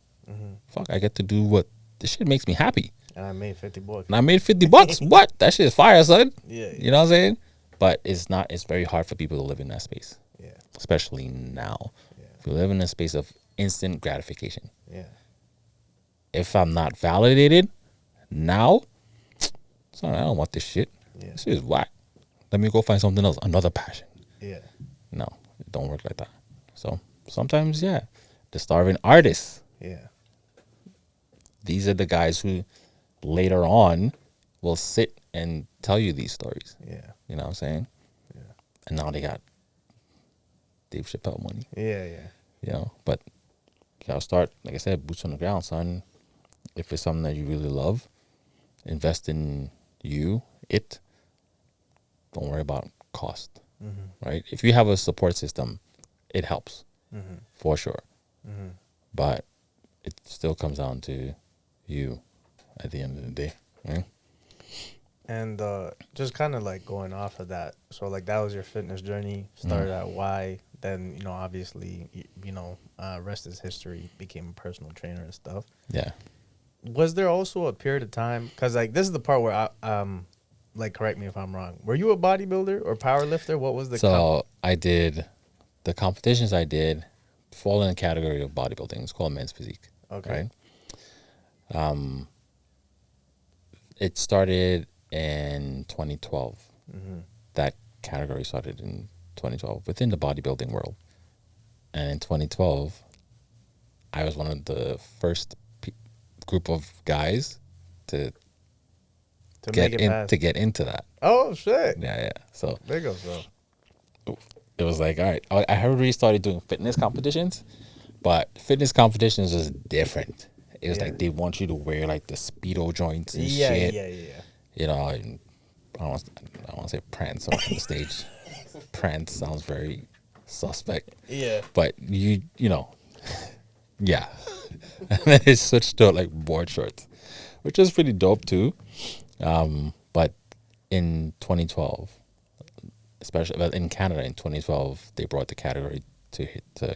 Fuck, I get to do what this shit makes me happy. And I made $50. And I made $50. What? That shit is fire, son. Yeah. You know what I'm saying? But it's very hard for people to live in that space. Yeah. Especially now. Yeah. If you live in a space of instant gratification. Yeah. If I'm not validated now, son, I don't want this shit. Yeah. This shit is whack. Let me go find something else, another passion. Yeah. No, it don't work like that. So sometimes, the starving artists. Yeah. These are the guys who later on will sit and tell you these stories. Yeah. You know what I'm saying? Yeah. And now they got Dave Chappelle money. Yeah. Yeah. You know, but you gotta start, like I said, boots on the ground, son. If it's something that you really love, invest in it. Don't worry about cost, right? If you have a support system, it helps for sure. But it still comes down to you at the end of the day, right? And just kind of like going off of that, so like that was your fitness journey. Started at Y, then obviously rest is history. Became a personal trainer and stuff. Yeah. was there also a period of time? Because like this is the part where like correct me if I'm wrong. Were you a bodybuilder or power lifter? What was the So I did the competitions I did fall in the category of bodybuilding. It's called men's physique. Okay. Right. It started in 2012. That category started in 2012 within the bodybuilding world. And in 2012, I was one of the first group of guys to make it past. get into that. Oh shit! Yeah. So There goes so. it was like, all right. I already started doing fitness competitions, but fitness competitions was different. It was like they want you to wear like the Speedo joints and shit. Yeah. You know, and I don't want to say prance on the stage. Prance sounds very suspect. Yeah. But you know, yeah. And then it switched to like board shorts, which is pretty dope too. But in 2012, especially in Canada in 2012, they brought the category to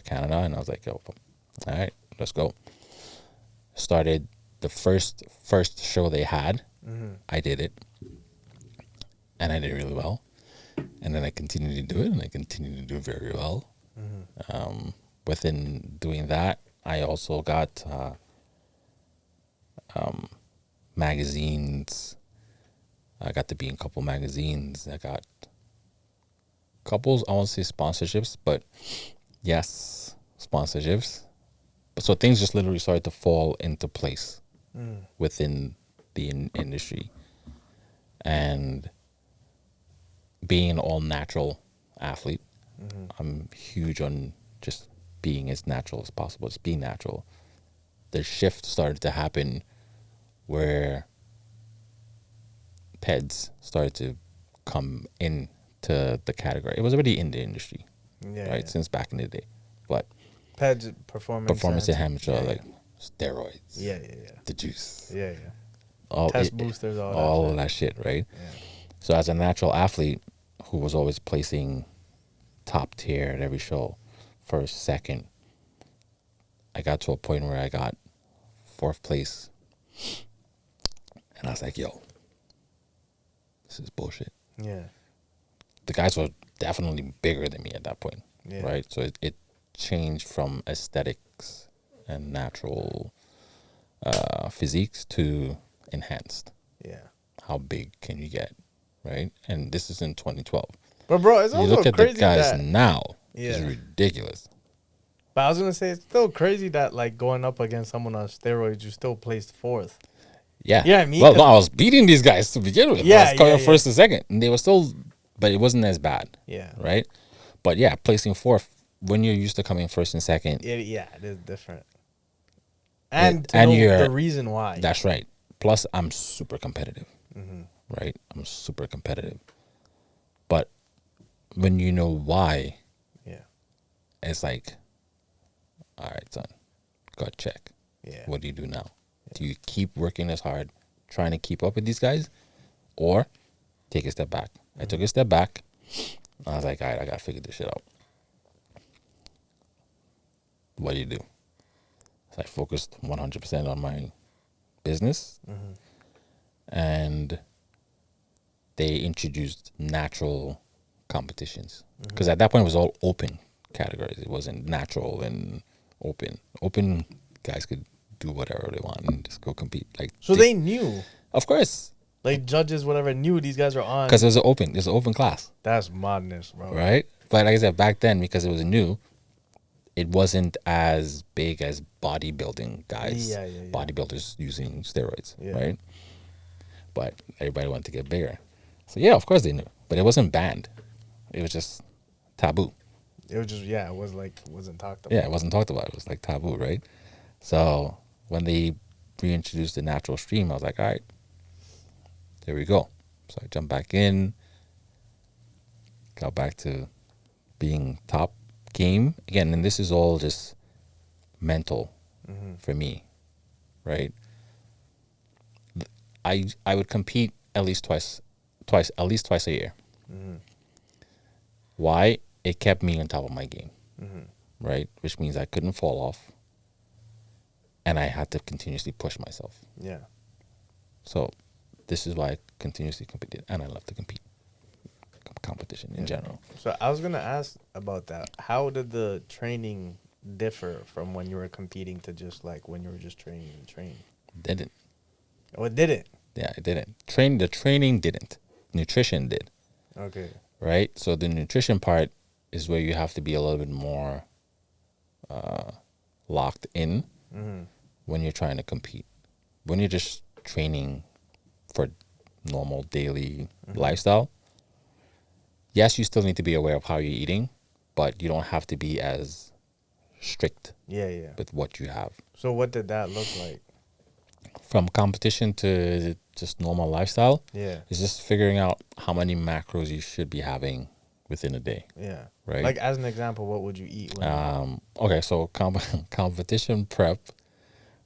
Canada, and I was like, yo, all right, let's go. Started the first show they had. I did it, and I did really well. And then I continued to do it, and I continued to do very well. Within doing that, I also got magazines. I got to be in a couple magazines. I got couples, I won't say sponsorships, but yes, sponsorships. So things just literally started to fall into place within the industry. And being an all-natural athlete, I'm huge on just being as natural as possible, just being natural. The shift started to happen where PEDs started to come into the category. It was already in the industry, right, since back in the day. But PEDs, performance enhancement, like steroids, the juice, all test boosters, all of that shit, right? Yeah. So as a natural athlete who was always placing top tier at every show, first, second, I got to a point where I got 4th place, and I was like, yo, this is bullshit. Yeah. The guys were definitely bigger than me at that point, Yeah. right? So it changed from aesthetics and natural physiques to enhanced. Yeah. How big can you get, right? And this is in 2012. But bro, it's You also look at crazy the guys that now, it's ridiculous. But I was gonna say it's still crazy that like going up against someone on steroids, you still placed 4th. Yeah. Yeah, I mean, well, no, I was beating these guys to begin with. Yeah, I was coming first and second, and they were still, but it wasn't as bad. Yeah. Right. But yeah, placing 4th when you're used to coming first and second. Yeah, it is different. And and know you're the reason why. That's right. Plus, I'm super competitive. Right. I'm super competitive. But when you know why, it's like, all right, son, gut check. Yeah. What do you do now? Do you keep working as hard, trying to keep up with these guys, or take a step back? I took a step back. I was like, all right, I got to figure this shit out. What do you do? So I focused 100% on my business, and they introduced natural competitions. Because at that point, it was all open categories. It wasn't natural and open. Open guys could do whatever they want and just go compete. Like, so they knew, of course, like judges, whatever, knew these guys were on. because it was an open class, That's madness, bro. right? But like I said, back then, because it was new, it wasn't as big as bodybuilding guys. Yeah. Bodybuilders using steroids, Yeah. right? But everybody wanted to get bigger. So yeah, of course they knew. But it wasn't banned. It was just taboo. It was just it was like wasn't talked about. Yeah, it wasn't talked about. It was like taboo, right? So when they reintroduced the natural stream, I was like, all right, there we go. So I jumped back in, got back to being top game again, and this is all just mental for me, right? I would compete at least twice a year. Why? It kept me on top of my game, right? Which means I couldn't fall off. and I had to continuously push myself. Yeah. So this is why I continuously competed, and I love to compete. Competition in general. So I was gonna ask about that. How did the training differ from when you were competing to just like when you were just training and training? Didn't. Oh, it didn't. Yeah, it didn't. The training didn't. Nutrition did. Okay. Right? So the nutrition part is where you have to be a little bit more locked in when you're trying to compete. When you're just training for normal daily lifestyle, yes, you still need to be aware of how you're eating, but you don't have to be as strict with what you have. So what did that look like? From competition to just normal lifestyle, Yeah. it's just figuring out how many macros you should be having within a day. Yeah. Right? Like, as an example, what would you eat? When Okay, so competition prep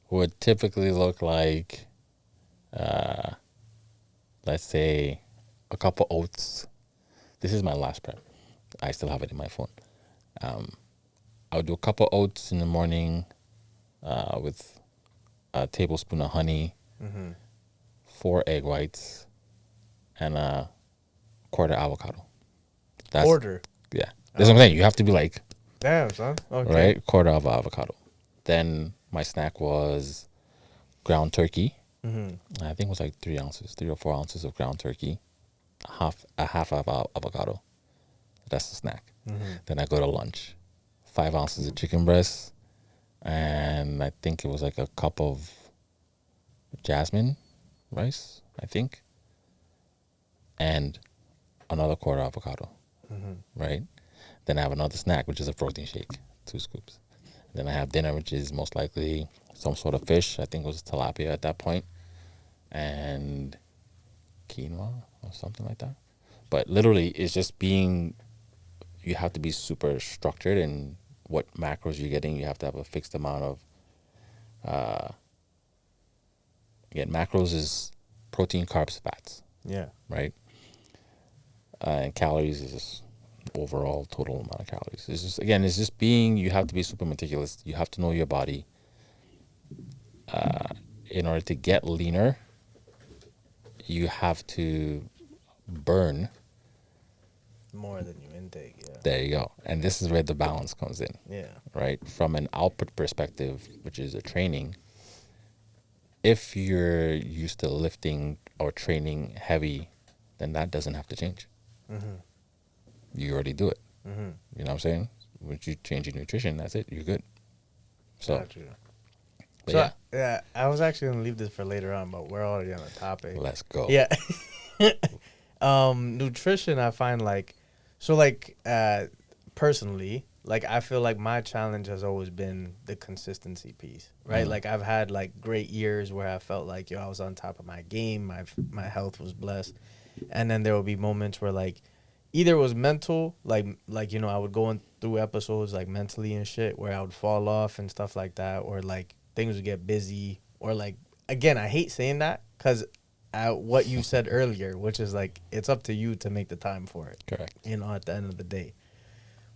would typically look like, let's say, a cup of oats. This is my last prep. I still have it in my phone. I would do a cup of oats in the morning with a tablespoon of honey, 4 egg whites, and a quarter avocado. Quarter? Yeah. That's what I'm saying. You have to be like, damn, son. Okay. right? Quarter of avocado. Then my snack was ground turkey. I think it was like 3 or 4 ounces of ground turkey, a half of avocado. That's the snack. Then I go to lunch, 5 ounces of chicken breast, and I think it was like a cup of jasmine rice, I think, and another quarter avocado, right? Then I have another snack, which is a protein shake, 2 scoops. Then I have dinner, which is most likely some sort of fish. I think it was tilapia at that point, and quinoa or something like that. But literally, it's just being, you have to be super structured in what macros you're getting. You have to have a fixed amount of, again, macros is protein, carbs, fats. Yeah. Right? And calories is just overall total amount of calories. It's just, again, it's just being, you have to be super meticulous. You have to know your body. In order to get leaner, you have to burn more than you intake. Yeah. There you go. And this is where the balance comes in. Yeah. Right? From an output perspective, which is a training, if you're used to lifting or training heavy, then that doesn't have to change. You already do it. You know what I'm saying? Once you change your nutrition, that's it. You're good. So, Gotcha. but So, yeah, I was actually going to leave this for later on, but we're already on the topic. Let's go. Yeah. Nutrition, I find personally, like, I feel like my challenge has always been the consistency piece, right? Like, I've had, like, great years where I felt like, I was on top of my game. My health was blessed. And then there will be moments where, like, either it was mental, like I would go through episodes, like, mentally and shit, where I would fall off and stuff like that, or, like, things would get busy, or, like, again, I hate saying that, because what you said earlier, which is, like, it's up to you to make the time for it. Correct. At the end of the day.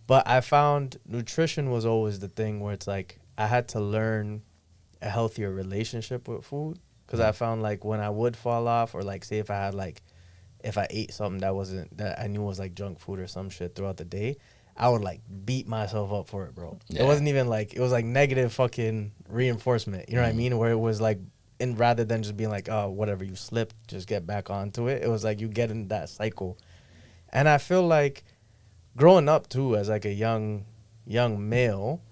But I found nutrition was always the thing where it's, like, I had to learn a healthier relationship with food, because I found, like, when I would fall off, or, like, say if I ate something that I knew was, like, junk food or some shit throughout the day, I would, like, beat myself up for it, bro. Yeah. It wasn't even, like, it was, like, negative fucking reinforcement. You know what I mean? Where it was, like, and rather than just being like, oh, whatever, you slipped, just get back onto it. It was, like, you get in that cycle. And I feel like growing up, too, as, like, a young male,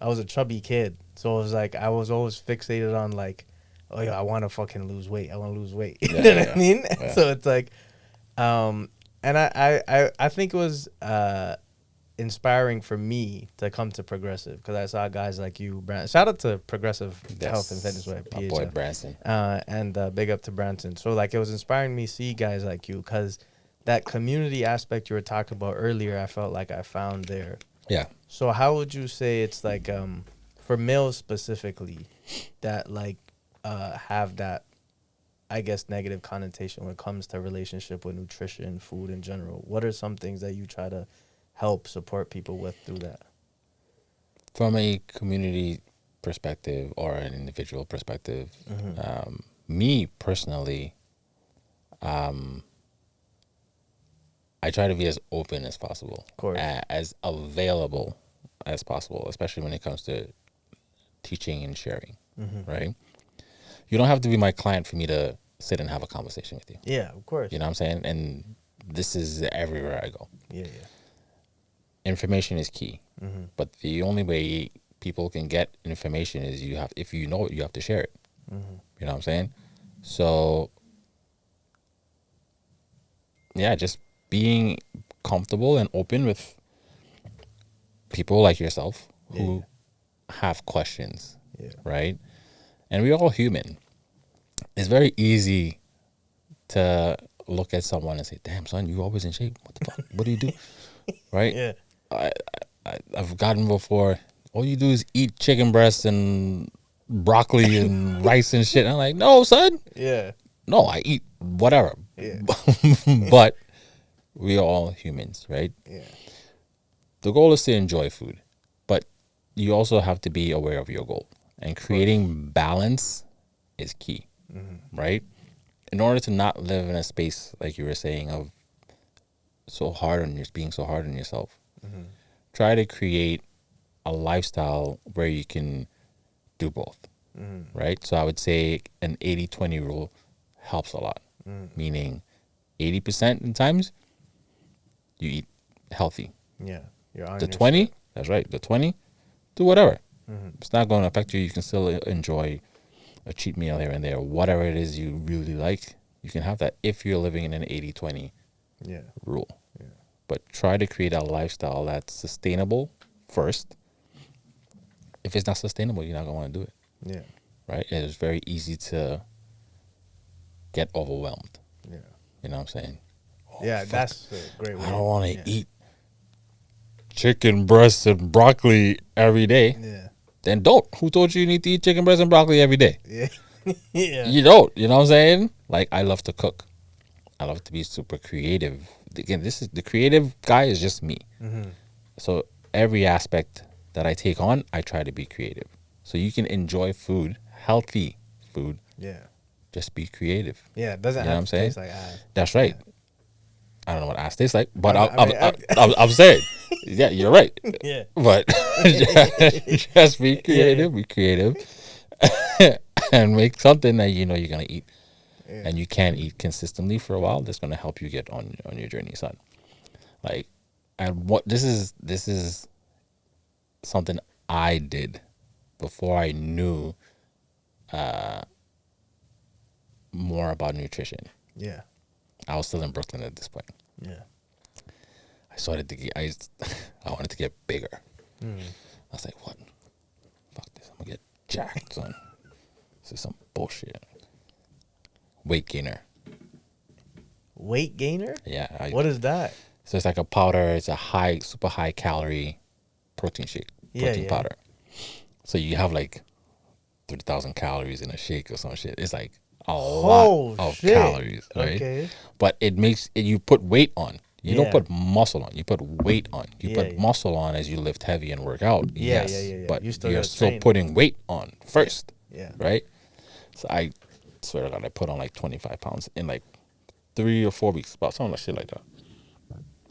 I was a chubby kid. So it was, like, I was always fixated on, like, oh, yeah, I want to fucking lose weight. I want to lose weight. You know what I mean? Yeah. So it's, like, and I think it was inspiring for me to come to Progressive, because I saw guys like you. Shout out to Progressive Health and Fitness, right? My boy Brampton. And big up to Brampton. So, like, it was inspiring me to see guys like you, because that community aspect you were talking about earlier, I felt like I found there. Yeah. So how would you say it's, like, for males specifically that, like, have that, I guess, negative connotation when it comes to relationship with nutrition, food in general? What are some things that you try to help support people with through that? From a community perspective or an individual perspective. Me personally, I try to be as open as possible, Of course. as available as possible, especially when it comes to teaching and sharing, right? You don't have to be my client for me to sit and have a conversation with you. Yeah, of course. You know what I'm saying? And this is everywhere I go. Yeah. Information is key, but the only way people can get information is if you know it, you have to share it. You know what I'm saying? So, yeah, just being comfortable and open with people like yourself who have questions, right? And we're all human. It's very easy to look at someone and say, damn, son, you always in shape. What the fuck? What do you do? Right? Yeah. I've gotten before, all you do is eat chicken breasts and broccoli and rice and shit. I'm like, no, son. Yeah. No, I eat whatever. Yeah. But we are all humans, right? Yeah. The goal is to enjoy food, but you also have to be aware of your goal. And creating balance is key, right? In order to not live in a space, like you were saying, of being so hard on yourself, try to create a lifestyle where you can do both, right? So I would say an 80-20 rule helps a lot, meaning 80% of times you eat healthy. Yeah. You're on The your 20, shit. that's right, the 20, do whatever. It's not going to affect you. You can still enjoy a cheat meal here and there. Whatever it is you really like, you can have that if you're living in an 80-20 rule. Yeah. But try to create a lifestyle that's sustainable first. If it's not sustainable, you're not going to want to do it. Yeah. Right? And it's very easy to get overwhelmed. Yeah. You know what I'm saying? Yeah, fuck. that's a great way. I don't want to eat chicken breasts and broccoli every day. Yeah. Then don't. Who told you need to eat chicken breast and broccoli every day? Yeah. Yeah. You don't. You know what I'm saying? Like, I love to cook. I love to be super creative. Again, the creative guy is just me. So every aspect that I take on, I try to be creative. So you can enjoy food, healthy food. Yeah. Just be creative. Yeah. It doesn't You know have what to I'm taste saying? like ass. That's right. I don't know what ass tastes like, but I I'm saying, yeah, you're right. Yeah. But just be creative, be creative, and make something that you know you're gonna eat, and you can eat consistently for a while. That's gonna help you get on your journey, son. Like, and what this is something I did before I knew more about nutrition. Yeah. I was still in Brooklyn at this point. Yeah. I started to get, I wanted to get bigger. I was like, what? Fuck this. I'm going to get jacked, son. This is some bullshit. Weight gainer. Weight gainer? Yeah. What is that? So it's like a powder. It's a super high calorie protein shake. Protein powder. So you have like 30,000 calories in a shake or some shit. It's like a lot of calories, right? Okay. But it makes it, you put weight on. You don't put muscle on. You put weight on. You put muscle on as you lift heavy and work out. Yeah. But You you're still train. putting weight on first. Yeah. Right? So I swear to God, I put on like 25 pounds in like 3 or 4 weeks. About something like shit like that.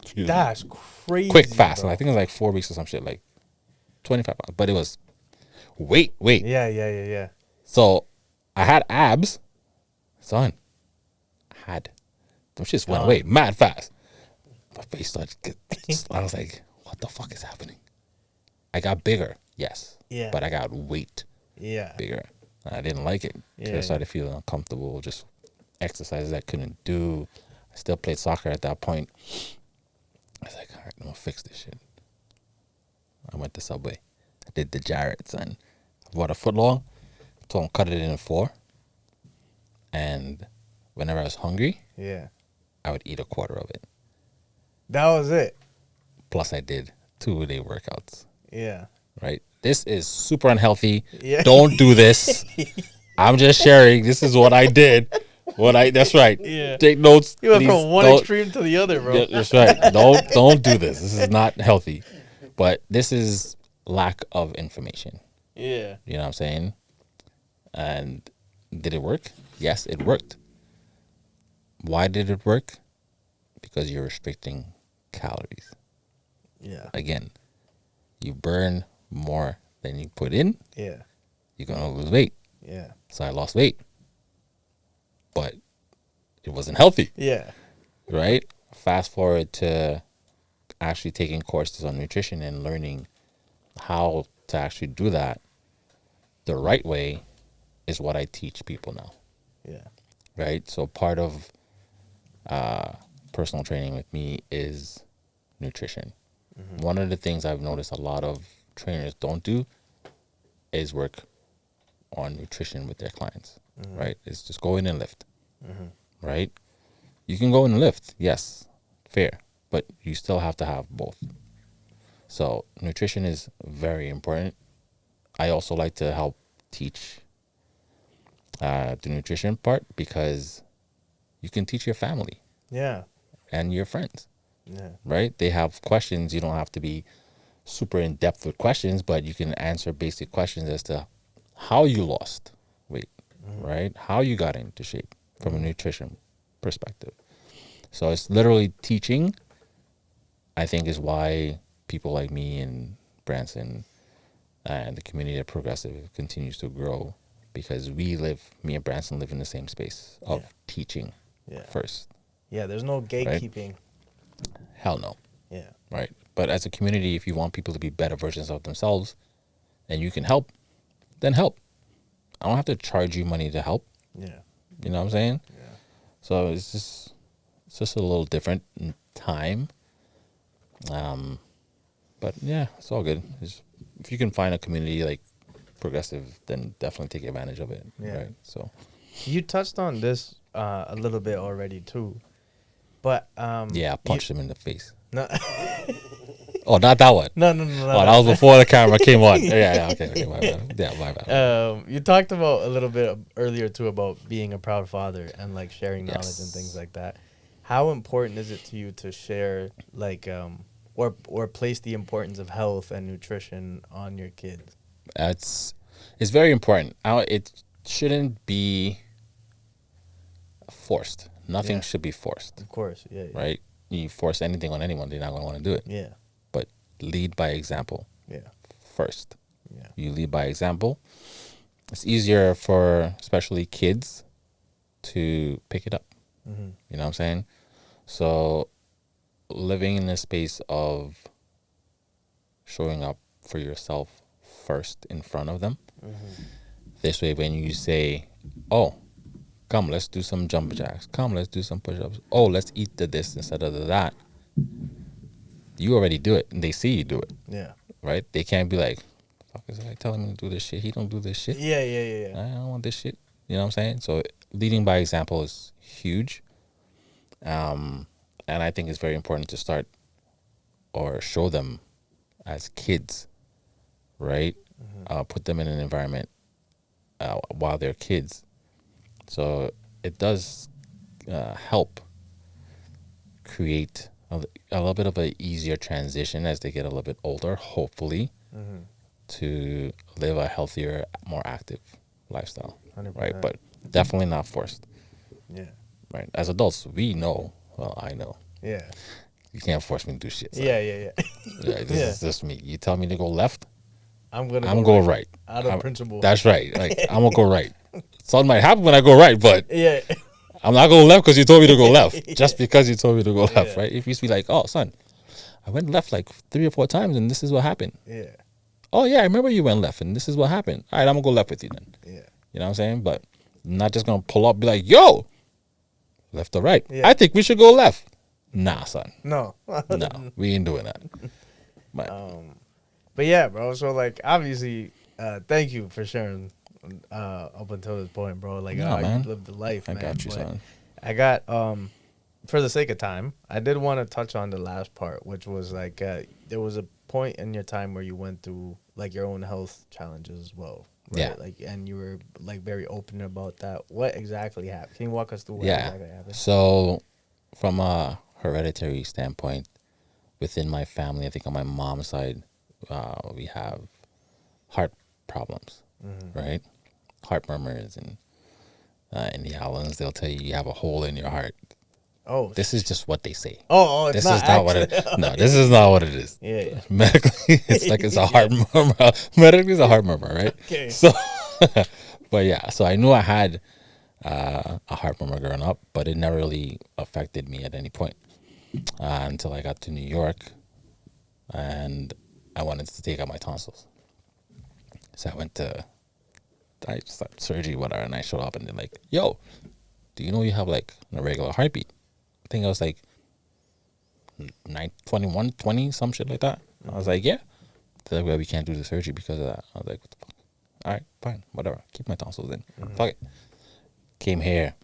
Excuse me. That's crazy. Quick, fast. Bro. And I think it was like 4 weeks or some shit, like 25 pounds. But it was weight. Yeah. So I had abs. Son, them shits went away mad fast. My face started to get, I was like, what the fuck is happening? I got bigger, yes. Yeah. But I got weight bigger. I didn't like it. I started feeling uncomfortable, just exercises I couldn't do. I still played soccer at that point. I was like, all right, I'm going to fix this shit. I went to Subway. I did the Jarrett's and I bought a foot long. Told them cut it in 4. And whenever I was hungry, I would eat a quarter of it. That was it. Plus, I did 2-day workouts. Yeah. Right? This is super unhealthy. Yeah. Don't do this. I'm just sharing. This is what I did. That's right. Yeah. Take notes. You went please. from one extreme to the other, bro. Yeah, that's right. Don't do this. This is not healthy. But this is lack of information. Yeah. You know what I'm saying? And did it work? Yes, it worked. Why did it work? Because you're restricting calories. Yeah. Again, you burn more than you put in, Yeah. you're going to lose weight. Yeah. So I lost weight, but it wasn't healthy, Yeah. right? Fast forward to actually taking courses on nutrition and learning how to actually do that the right way is what I teach people now, Yeah. right? So part of personal training with me is nutrition. One of the things I've noticed a lot of trainers don't do is work on nutrition with their clients, right? It's just go in and lift, right? You can go in and lift, yes, fair, but you still have to have both. So nutrition is very important. I also like to help teach the nutrition part because you can teach your family Yeah. and your friends, Yeah. right? They have questions. You don't have to be super in depth with questions, but you can answer basic questions as to how you lost weight, right? How you got into shape from a nutrition perspective. So it's literally teaching, I think, is why people like me and Branson and the community of Progressive continues to grow because me and Branson live in the same space of Yeah. teaching Yeah. first. Yeah. There's no gatekeeping. Hell no, Yeah. right? But as a community, if you want people to be better versions of themselves and you can help, then help. I don't have to charge you money to help. Yeah. You know what I'm saying? Yeah. So it's just a little different in time. But yeah, it's all good. If you can find a community like Progressive, then definitely take advantage of it. Yeah. Right. So You touched on this a little bit already too, but yeah, I punched him in the face. No. Oh, not that one. No. Oh, that was before the camera came on. Yeah, okay, my bad. Yeah, my bad. You talked about a little bit earlier too about being a proud father and like sharing knowledge and things Yes. like that. How important is it to you to share like or place the importance of health and nutrition on your kids? It's very important. It shouldn't be forced. Nothing Yeah. should be forced, Of course, yeah. right? You force anything on anyone, they're not going to want to do it. Yeah. But lead by example Yeah. first. Yeah. You lead by example. It's easier for especially kids to pick it up. Mm-hmm. You know what I'm saying? So living in a space of showing up for yourself first in front of them. Mm-hmm. This way, when you say, oh, come, let's do some jump jacks. Come, let's do some push-ups. Oh, let's eat this instead of that. You already do it, and they see you do it, Yeah. right? They can't be like, fuck is I telling him to do this shit? He don't do this shit. Yeah. I don't want this shit. You know what I'm saying? So leading by example is huge. And I think it's very important to start or show them as kids, right? Put them in an environment while they're kids. So it does help create a little bit of an easier transition as they get a little bit older, hopefully, to live a healthier, more active lifestyle, 100%. right? But definitely not forced, Yeah. right? As adults, we know, well, I know, Yeah. you can't force me to do shit. So. Yeah. Right, this is just me. You tell me to go left, I'm gonna go right. Out of principle. That's right. Like, I'm going to go right. Something might happen when I go right, but Yeah. I'm not going left because you told me to go left. Just because you told me to go left, Yeah. right? If you used to be like, oh, son, I went left like 3 or 4 times and this is what happened. Yeah. Oh, yeah, I remember you went left and this is what happened. All right, I'm going to go left with you then. Yeah. You know what I'm saying? But I'm not just going to pull up and be like, yo, left or right. Yeah. I think we should go left. Nah, son. No. No, we ain't doing that. But, But yeah, bro. So like, obviously, thank you for sharing up until this point, bro. Like, No, man. you lived the life, I man. got you, But son. I got for the sake of time, I did want to touch on the last part, which was like there was a point in your time where you went through like your own health challenges as well, right? Yeah. Like, and you were like very open about that. What exactly happened? Can you walk us through what Yeah. exactly happened? So, from a hereditary standpoint, within my family, I think on my mom's side, we have heart problems, right? Heart murmurs and in the islands, they'll tell you have a hole in your heart. Oh, this is just what they say. It's this not is not what it. No, this is not what it is. Yeah. Medically, it's like it's a heart murmur. Medically, it's a heart murmur, right? Okay. So, but yeah, so I knew I had a heart murmur growing up, but it never really affected me at any point until I got to New York, and I wanted to take out my tonsils. So I went to surgery, whatever, and I showed up, and they're like, "Yo, do you know you have like an irregular heartbeat?" I think I was like 21, 20, some shit like that. I was like, "Yeah." They're like, "Well, we can't do the surgery because of that." I was like, "What the fuck?" All right, fine, whatever. Keep my tonsils in. Fuck it. Came here,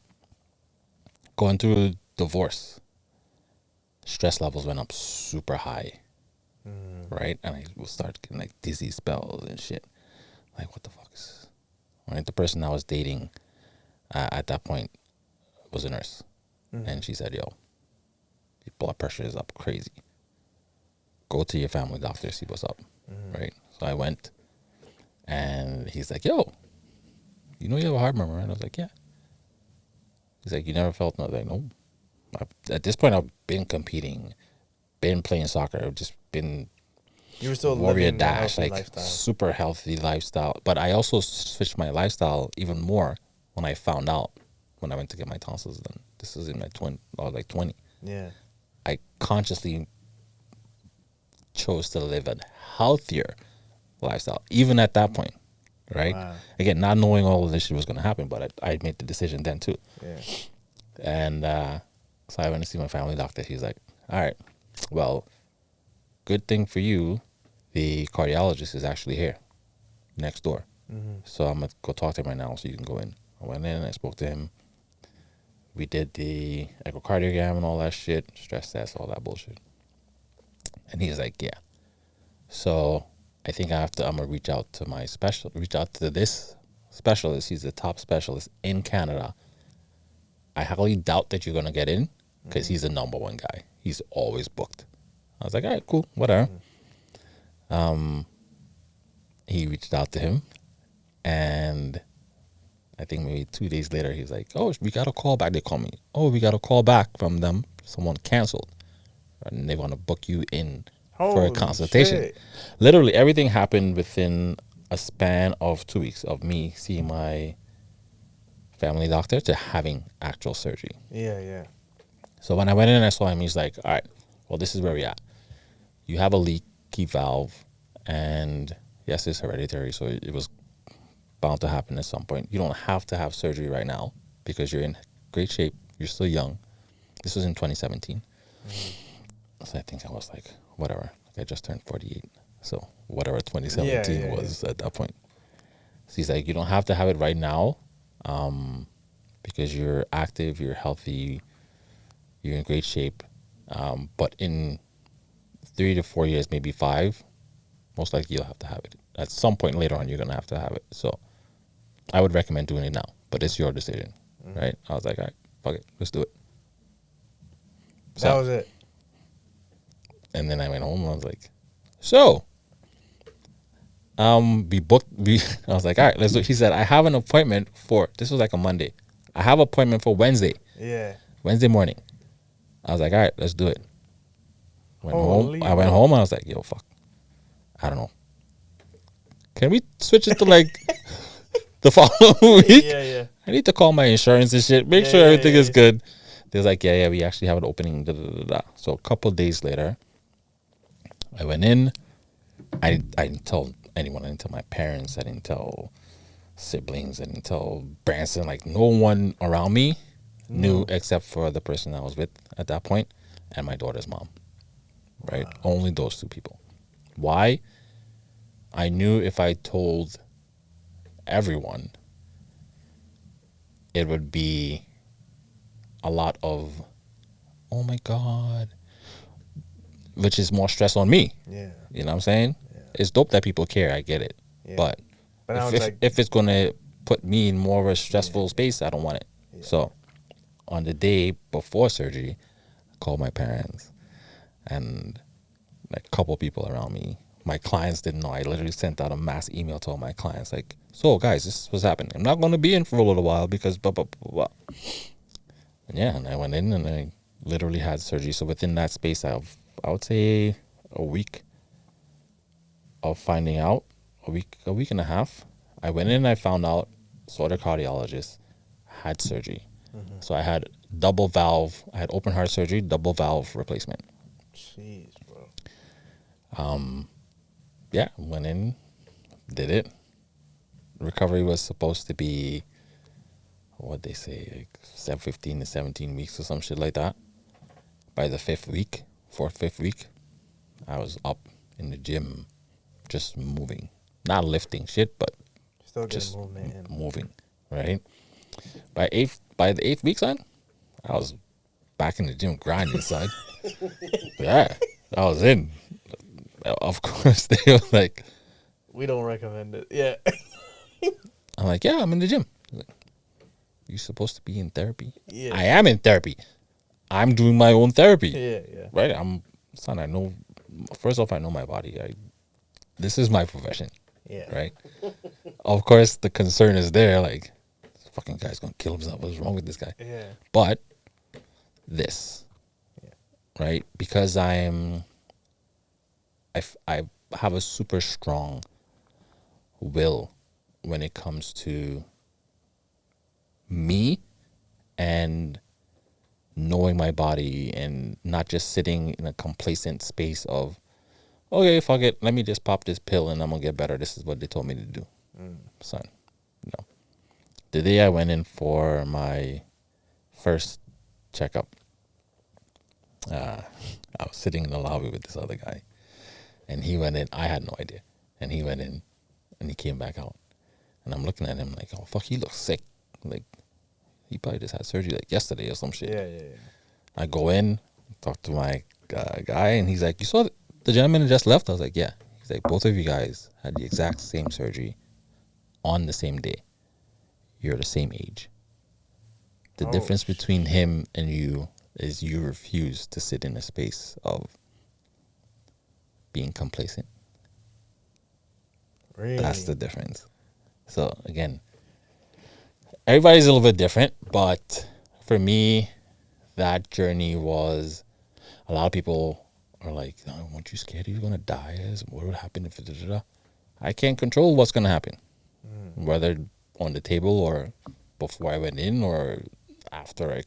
going through divorce. Stress levels went up super high, right? And I will start getting like dizzy spells and shit. Like, what the fuck is this? Right? The person I was dating at that point was a nurse, and she said, "Yo, your blood pressure is up crazy. Go to your family doctor, see what's up." Right? So I went, and he's like, "Yo, you know you have a heart murmur?" And I was like, "Yeah." He's like, "You never felt nothing?" I was like, "No." At this point, I've been competing, been playing soccer, I've just been You were still warrior living dash, a like lifestyle. super healthy lifestyle. But I also switched my lifestyle even more when I found out when I went to get my tonsils done. This was in my 20, I was like 20. Yeah. I consciously chose to live a healthier lifestyle, even at that point, right? Wow. Again, not knowing all of this shit was going to happen, but I made the decision then too. Yeah. And so I went to see my family doctor. He's like, "All right, well, good thing for you, the cardiologist is actually here, next door. So I'm going to go talk to him right now so you can go in." I went in, I spoke to him. We did the echocardiogram and all that shit, stress test, all that bullshit. And he's like, "Yeah. So I think I'm going to reach out to this specialist. He's the top specialist in Canada. I highly doubt that you're going to get in because he's the number one guy. He's always booked." I was like, "All right, cool, whatever." He reached out to him, and I think maybe 2 days later, he's like, "Oh, we got a call back." They call me. "Oh, we got a call back from them. Someone canceled, and they want to book you in for a Holy consultation." shit. Literally, everything happened within a span of 2 weeks of me seeing my family doctor to having actual surgery. Yeah, yeah. So when I went in and I saw him, he's like, "All right, well, this is where we at. You have a leaky valve, and yes, it's hereditary, so it was bound to happen at some point. You don't have to have surgery right now because you're in great shape. You're still young." This was in 2017. So I think I was like, whatever. I just turned 48. So whatever 2017 was at that point. So he's like, "You don't have to have it right now because you're active, you're healthy, you're in great shape. But in 3 to 4 years, maybe 5, most likely you'll have to have it. At some point later on, you're going to have to have it. So I would recommend doing it now, but it's your decision." Right? I was like, "All right, fuck it. Let's do it." So, That was it. and then I went home and I was like, "So, we booked, I was like, all right, let's do it." He said, "I have an appointment for," this was like a Monday. "I have an appointment for Wednesday morning." I was like, "All right, let's do it." I went home and I was like, "Yo, fuck. I don't know. Can we switch it to like the following week? Yeah. I need to call my insurance and shit. Make sure everything is good." They was like, yeah, we actually have an opening. Da, da, da, da. So a couple of days later, I went in. I didn't tell anyone. I didn't tell my parents. I didn't tell siblings. I didn't tell Branson. Like, no one around me knew except for the person I was with at that point and my daughter's mom. Right? Wow. Only those two people. Why? I knew if I told everyone, it would be a lot of, "Oh my God," which is more stress on me. Yeah. You know what I'm saying? Yeah. It's dope that people care. I get it. Yeah. But if it's going to put me in more of a stressful space, I don't want it. Yeah. So on the day before surgery, I called my parents and like a couple people around me, my clients didn't know. I literally sent out a mass email to all my clients, like, so guys, this is what's happening. I'm not going to be in for a little while because blah, blah, blah, blah. And yeah, and I went in and I literally had surgery. So within that space of, I would say, a week of finding out, a week and a half, I went in and I found out, saw the cardiologist, had surgery. So I had I had open heart surgery, double valve replacement. Jeez, bro. Yeah, went in, did it. Recovery was supposed to be, what they say, like 15 to 17 weeks or some shit like that. By the 5th week, I was up in the gym, just moving. Not lifting shit, but Still getting just movement in. moving, right? By the 8th week, son, I was back in the gym grinding, son. Yeah, I was in. Of course, they were like, We don't recommend it. Yeah. I'm like, yeah, I'm in the gym. Like, you're supposed to be in therapy. Yeah. I am in therapy. I'm doing my own therapy. Yeah. Right? I know, first off, I know my body. This is my profession. Yeah. Right? Of course, the concern is there, like, this fucking guy's going to kill himself. What's wrong with this guy? Yeah. But this, right? Because I have a super strong will when it comes to me and knowing my body and not just sitting in a complacent space of, okay, fuck it, let me just pop this pill and I'm gonna get better. This is what they told me to do. Son, no. The day I went in for my first checkup, I was sitting in the lobby with this other guy, and he went in. I had no idea, and he went in, and he came back out, and I'm looking at him like, oh fuck, he looks sick. Like, he probably just had surgery like yesterday or some shit. Yeah. I go in, talk to my guy, and he's like, you saw the gentleman that just left? I was like, yeah. He's like, both of you guys had the exact same surgery on the same day. You're the same age. The difference between him and you is you refuse to sit in a space of being complacent. Really? That's the difference. So again, everybody's a little bit different, but for me, that journey was, a lot of people are like, oh, aren't you scared you're going to die? What would happen if I can't control what's going to happen, whether on the table or before I went in or after.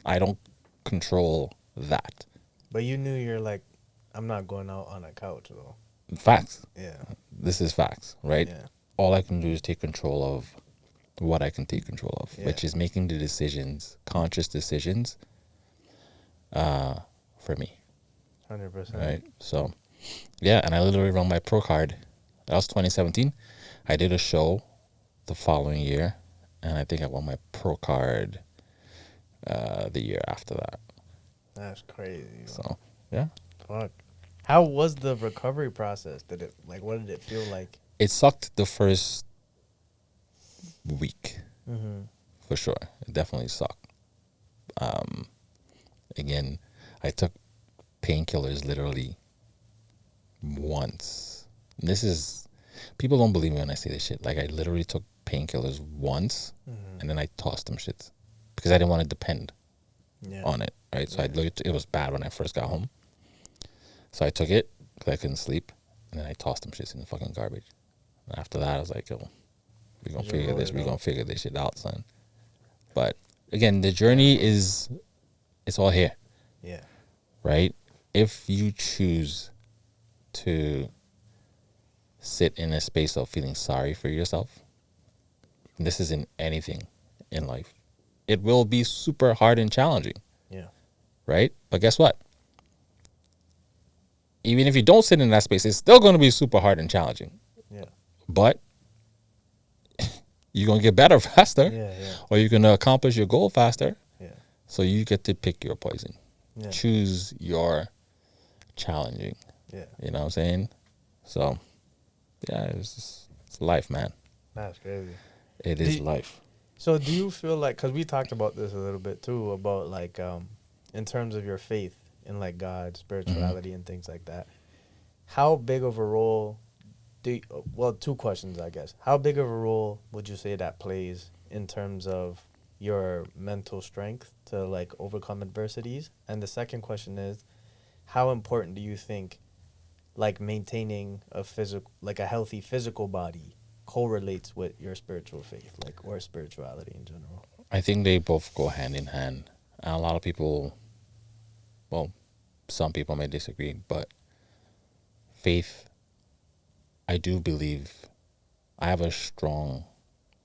I don't control that. But you knew you're like, I'm not going out on a couch though. Facts. Yeah. This is facts, right? Yeah. All I can do is take control of what I can take control of, Yeah. which is making the decisions, conscious decisions, for me. 100%. Right. So, yeah, and I literally run my pro card. That was 2017. I did a show the following year, and I think I won my pro card the year after that. That's crazy. So, yeah. Fuck. How was the recovery process? What did it feel like? It sucked the first week, for sure. It definitely sucked. Again, I took painkillers literally once. People don't believe me when I say this shit. Like, I literally took painkillers once, and then I tossed them shits because I didn't want to depend on it, right? So it was bad when I first got home. So I took it because I couldn't sleep, and then I tossed them shits in the fucking garbage. And after that, I was like, oh, we're going to figure this shit out, son. But again, the journey it's all here. Yeah. Right? If you choose to sit in a space of feeling sorry for yourself, this isn't anything in life. It will be super hard and challenging. Yeah. Right? But guess what? Even if you don't sit in that space, it's still going to be super hard and challenging. Yeah. But you're going to get better faster. Yeah. Or you're going to accomplish your goal faster. Yeah. So you get to pick your poison. Yeah. Choose your challenging. Yeah. You know what I'm saying? So, yeah, it's life, man. That's crazy. It is life. So do you feel like, because we talked about this a little bit too, about like in terms of your faith in like God, spirituality and things like that, how big of a role well, two questions, I guess. How big of a role would you say that plays in terms of your mental strength to like overcome adversities? And the second question is, how important do you think like maintaining a physical, like a healthy physical body correlates with your spiritual faith, like, or spirituality in general? I think they both go hand in hand. And a lot of people, well, some people may disagree, but faith, I do believe I have a strong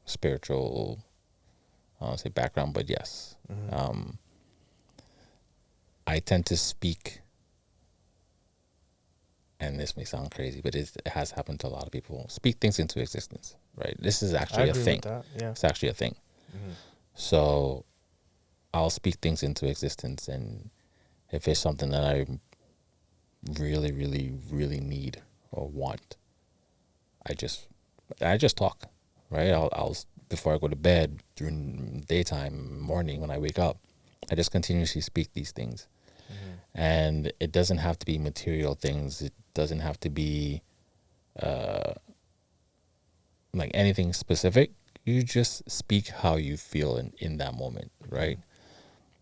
spiritual, I don't say background, but yes. I tend to speak, and this may sound crazy, but it has happened to a lot of people, speak things into existence, right? This is actually a thing. Yeah. It's actually a thing. So I'll speak things into existence, and if it's something that I really, really, really need or want, I just talk, right? I'll before I go to bed, during daytime, morning, when I wake up, I just continuously speak these things. And it doesn't have to be material things. It doesn't have to be like anything specific. You just speak how you feel in that moment, right?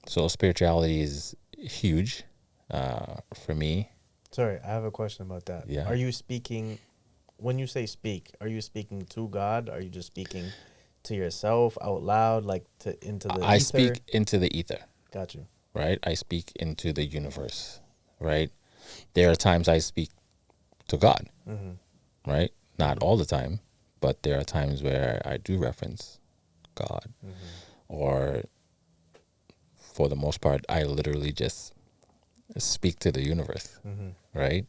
So spirituality is huge for me. Sorry, I have a question about that. Yeah. Are you speaking, when you say speak, are you speaking to God? Are you just speaking to yourself out loud, like into the I ether? speak into the ether. Got you. Right? I speak into the universe, right? There are times I speak to God, right? Not all the time, but there are times where I do reference God. Or for the most part, I literally just speak to the universe, right?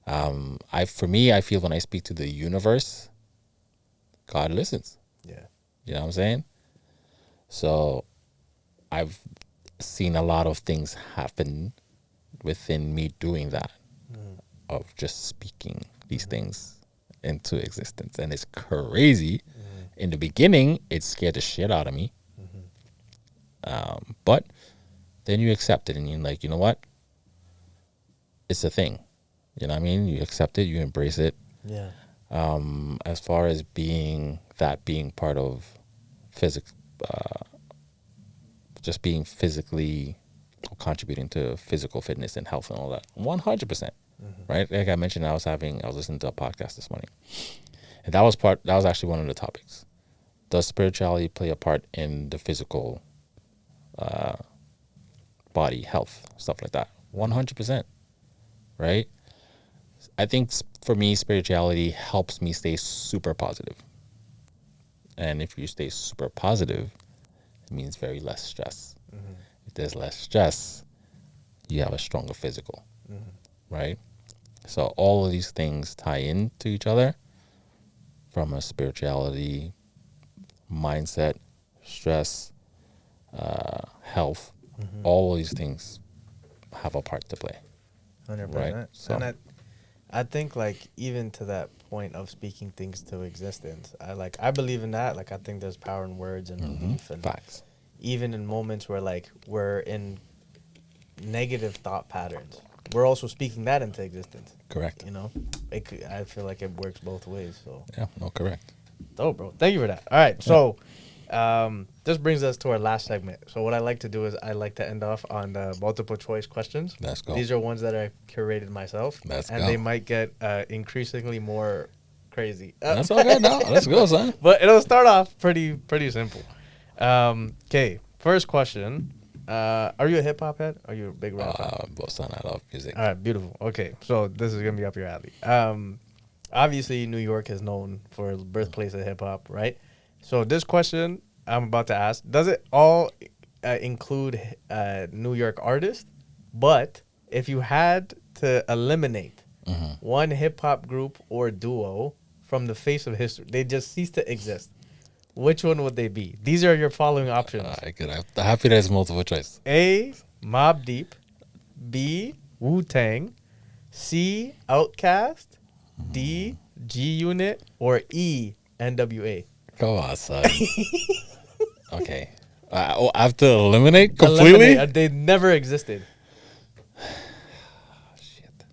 For me, I feel when I speak to the universe, God listens. Yeah. You know what I'm saying? So I've seen a lot of things happen within me doing that, of just speaking these things into existence. And it's crazy. In the beginning, it scared the shit out of me. But then you accept it and you're like, you know what? It's a thing. You know what I mean? You accept it, you embrace it. Yeah. As far as being part of just being physically contributing to physical fitness and health and all that, 100%. Right? Like I mentioned, I was listening to a podcast this morning, and that was actually one of the topics. Does spirituality play a part in the physical body health, stuff like that? 100%. Right? I think for me, spirituality helps me stay super positive. And if you stay super positive, it means very less stress. If there's less stress, you have a stronger physical, right? So all of these things tie into each other, from a spirituality, mindset, stress, health. All of these things have a part to play. 100%. Right? So, And I think like even to that point of speaking things to existence, I believe in that. Like I think there's power in words and belief, and facts. even in moments where like we're in negative thought patterns, we're also speaking that into existence. Correct. You know, I feel like it works both ways. So Yeah, no, correct. dope, bro. Thank you for that. All right, so this brings us to our last segment. So what I like to do is I like to end off on the multiple choice questions. Let's go. These are ones that I curated myself, and they might get increasingly more crazy. That's all good. No, let's go, son. But it'll start off pretty simple. Okay, first question. Are you a hip hop head? Are you a big rap fan? Well, son, I love music. All right, beautiful. Okay, so this is gonna be up your alley. Obviously, New York is known for the birthplace of hip hop, right? So this question I'm about to ask, does it all include New York artists? But if you had to eliminate one hip hop group or duo from the face of history, they just cease to exist, which one would they be? These are your following options. Good. I'm happy there's multiple choice. A, Mobb Deep. B, Wu-Tang. C, Outkast. D, G-Unit. Or E, NWA. Come on, son. Okay. I have to eliminate completely? They never existed. Shit.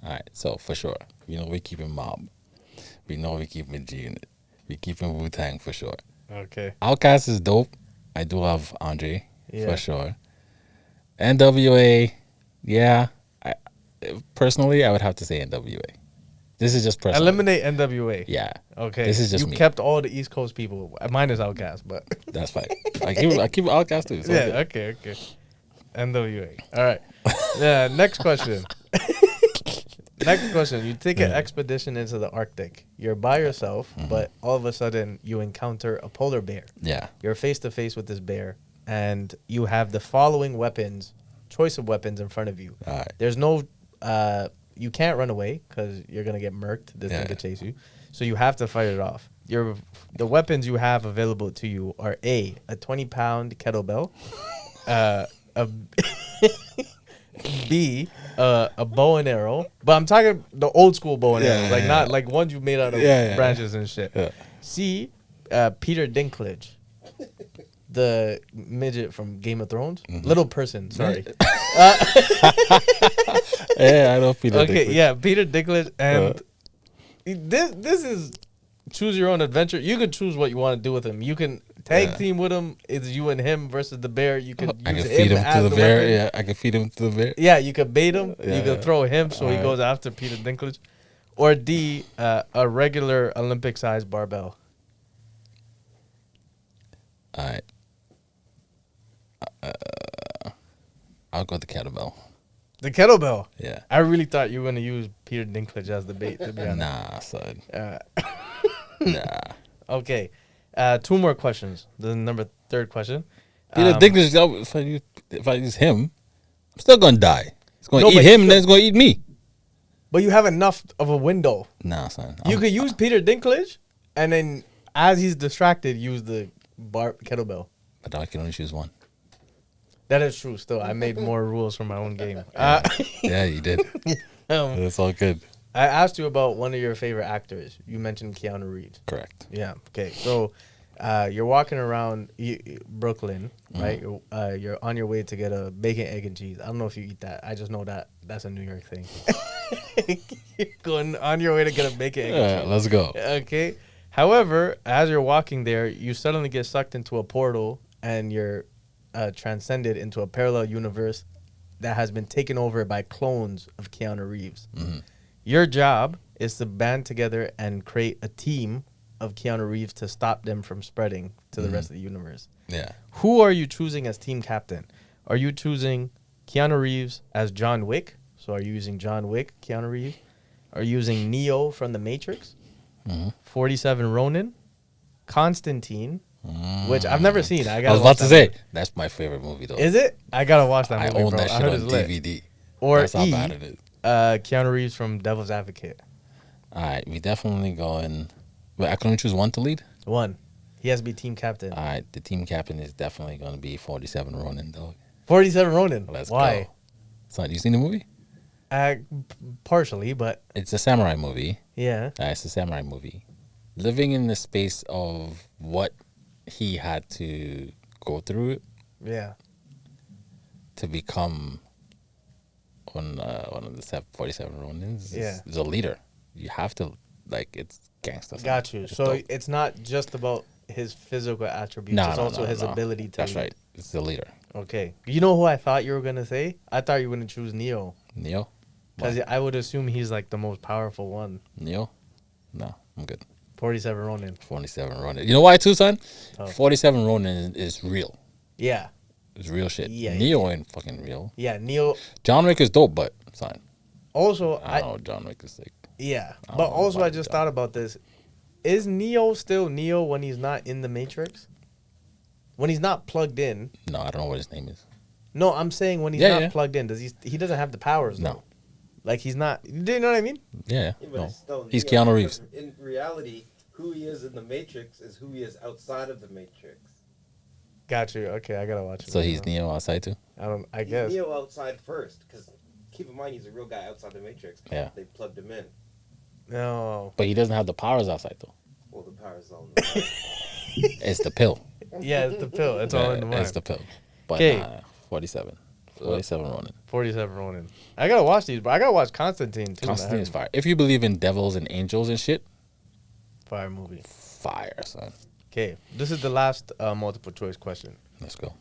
All right, so for sure, we keeping Mob. We know we keeping G Unit. We keeping Wu-Tang for sure. Okay. Outkast is dope. I do love Andre Yeah. for sure. NWA, yeah. Personally, I would have to say NWA. This is just personal. Eliminate NWA. Yeah. Okay. This is just you me. kept all the East Coast people. Mine is Outkast, but That's fine. I keep Outkast too. So yeah. Okay. NWA. All right. Yeah. Next question. Next question. You take an expedition into the Arctic. You're by yourself, but all of a sudden you encounter a polar bear. Yeah. You're face to face with this bear, and you have the following choice of weapons in front of you. All right. There's no, you can't run away because you're gonna get murked. This thing could chase you, so you have to fight it off. The weapons you have available to you are a 20-pound kettlebell, B, a bow and arrow, but I'm talking the old school bow and arrows, not like ones you made out of branches and shit. Yeah. C, Peter Dinklage, the midget from Game of Thrones, little person. Sorry. Yeah, I know Peter. Okay, Dinklage. yeah, Peter Dinklage, and this is choose your own adventure. You can choose what you want to do with him. You can tag team with him. It's you and him versus the bear. You can I use can feed him as to the bear. weapon. Yeah, I can feed him to the bear. Yeah, you could bait him. Yeah, you could throw him so he Alright. goes after Peter Dinklage. Or D, a regular Olympic-sized barbell. All right. I'll go with the kettlebell. The kettlebell. Yeah. I really thought you were going to use Peter Dinklage as the bait, to be honest. Nah, son. Uh, Nah. okay. Two more questions. The third question. Peter Dinklage, if I use him, I'm still going to die. It's going to eat but him, then it's going to eat me. But you have enough of a window. Nah, son. You could use Peter Dinklage, and then as he's distracted, use the kettlebell. But I can only choose one. That is true. Still, I made more rules for my own game. Yeah, you did. That's all good. I asked you about one of your favorite actors. You mentioned Keanu Reeves. Correct. Yeah. Okay. So, you're walking around Brooklyn, right? You're on your way to get a bacon, egg, and cheese. I don't know if you eat that. I just know that that's a New York thing. You're going on your way to get a bacon, egg, and cheese. Let's go. Okay. However, as you're walking there, you suddenly get sucked into a portal, and you're transcended into a parallel universe that has been taken over by clones of Keanu Reeves. Mm-hmm. Your job is to band together and create a team of Keanu Reeves to stop them from spreading to the rest of the universe. Yeah. Who are you choosing as team captain? Are you choosing Keanu Reeves as John Wick? So are you using John Wick, Keanu Reeves? Are you using Neo from The Matrix? 47 Ronin? Constantine? Which I've never seen. I was about to say, that's my favorite movie, though. Is it? I gotta watch that movie, I own bro. that I shit heard on it's lit. DVD. Or That's how bad it is. Keanu Reeves from Devil's Advocate. All right, we definitely going. But I can only choose one to lead. One. He has to be team captain. All right, the team captain is definitely going to be 47 Ronin, dog. 47 Ronin. Let's Why? go. Son, you seen the movie? Partially, but It's a samurai movie. yeah. It's a samurai movie. Living in the space of what he had to go through Yeah. to become one of the 47 Ronins is a leader. You have to, it's gangster. Got you. It's So dope. it's not just about his physical attributes. No, it's no, also no, his no. ability to That's lead. right. It's the leader. Okay. You know who I thought you were going to say? I thought you were going to choose Neo. Neo? Because I would assume he's like the most powerful one. Neo? No, I'm good. 47 Ronin. 47 Ronin. You know why too, son? Oh. 47 Ronin is real. Yeah. It's real shit. Yeah, Neo ain't fucking real. Yeah. Neo. John Wick is dope, but son, Also, I don't know. John Wick is sick. yeah. I don't But know also, about I just John. thought about this. Is Neo still Neo when he's not in the Matrix? When he's not plugged in? No, I don't know what his name is. No, I'm saying when he's Yeah, not yeah. plugged in. He doesn't have the powers, No. though. Like, he's not. Do you know what I mean? Yeah, Yeah, but no. it's still He's Neo, Keanu Reeves. because in reality, who he is in the Matrix is who he is outside of the Matrix. Got you. Okay, I gotta watch it. So right he's now. Neo outside too. I He's guess. Neo outside first, because keep in mind he's a real guy outside the Matrix. Yeah. They plugged him in. No. But he doesn't have the powers outside though. Well, the power's all in the mind. It's the pill. Yeah, it's the pill. It's all in the mind. It's the pill. But 'Kay. 47. 47 Ronin. 47 Ronin. I gotta watch these, but I gotta watch Constantine too. Constantine is fire. If you believe in devils and angels and shit, Fire movie. fire, son. Okay, this is the last multiple choice question. Let's go.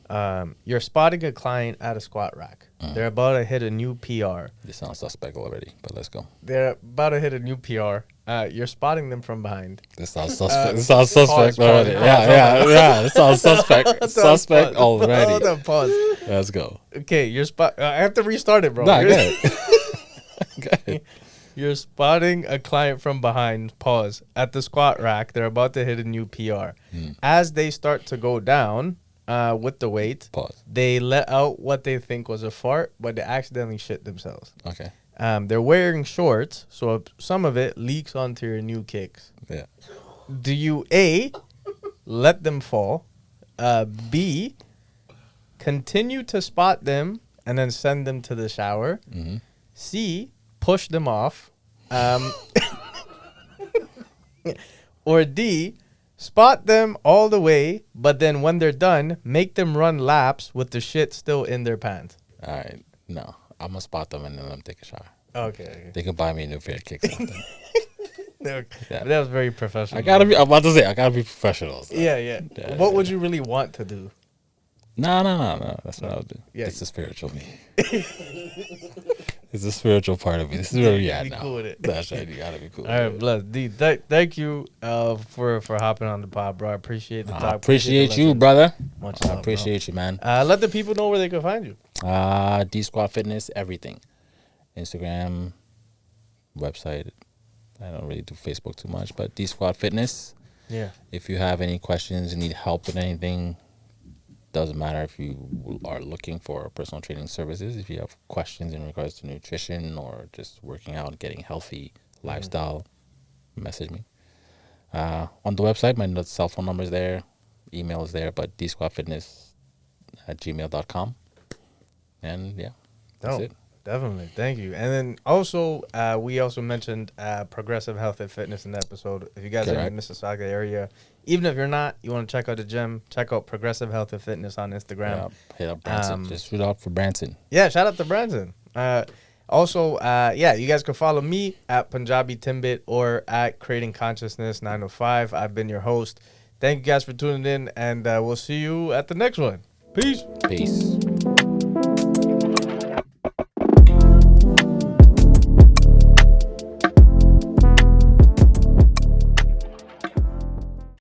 You're spotting a client at a squat rack. They're about to hit a new PR. This sounds suspect already, but let's go. They're about to hit a new PR. You're spotting them from behind. This sounds suspect. This sounds suspect already. pause, Yeah. This sounds suspect. Suspect already. Hold on, pause. Let's go. Okay, you're I have to restart it, bro. Nah, You're- go ahead. Go ahead. You're spotting a client from behind, pause, at the squat rack. They're about to hit a new PR. As they start to go down with the weight, Pause. they let out what they think was a fart, but they accidentally shit themselves. Okay. They're wearing shorts, so some of it leaks onto your new kicks. Yeah. Do you A, let them fall, B, continue to spot them and then send them to the shower, C, push them off, or D, spot them all the way, but then when they're done, make them run laps with the shit still in their pants? All right. No, I'm gonna spot them and then let them take a shower. Okay. They can buy me a new pair of kicks. After. That was very professional. I'm about to say, I gotta be professional. So. Yeah. Yeah, What yeah. would you really want to do? No. That's what I would do. Yeah. It's the spiritual me. It's the spiritual part of me. This is where we at Be now. cool with it. That's right. You gotta be cool. All right, bless. D, thank you for hopping on the pod, bro. I appreciate the talk. I appreciate the you, lesson. brother. Much I love, appreciate you, man. bro. Let the people know where they can find you. D Squad Fitness, everything. Instagram, website. I don't really do Facebook too much, but D Squad Fitness. Yeah. If you have any questions, need help with anything, doesn't matter if you are looking for personal training services. If you have questions in regards to nutrition or just working out, getting healthy, lifestyle, message me. On the website, my cell phone number is there, email is there, but dsquadfitness@gmail.com. And yeah, that's No, it. definitely. Thank you. And then also, we also mentioned progressive health and fitness in the episode. If you guys are in the Mississauga area, even if you're not, you want to check out the gym, check out Progressive Health and Fitness on Instagram. Yeah, hit up Branson. Just shoot out for Branson. Yeah, shout out to Brampton. Also, you guys can follow me at Punjabi Timbit or at Creating Consciousness 905. I've been your host. Thank you guys for tuning in, and we'll see you at the next one. Peace. Peace.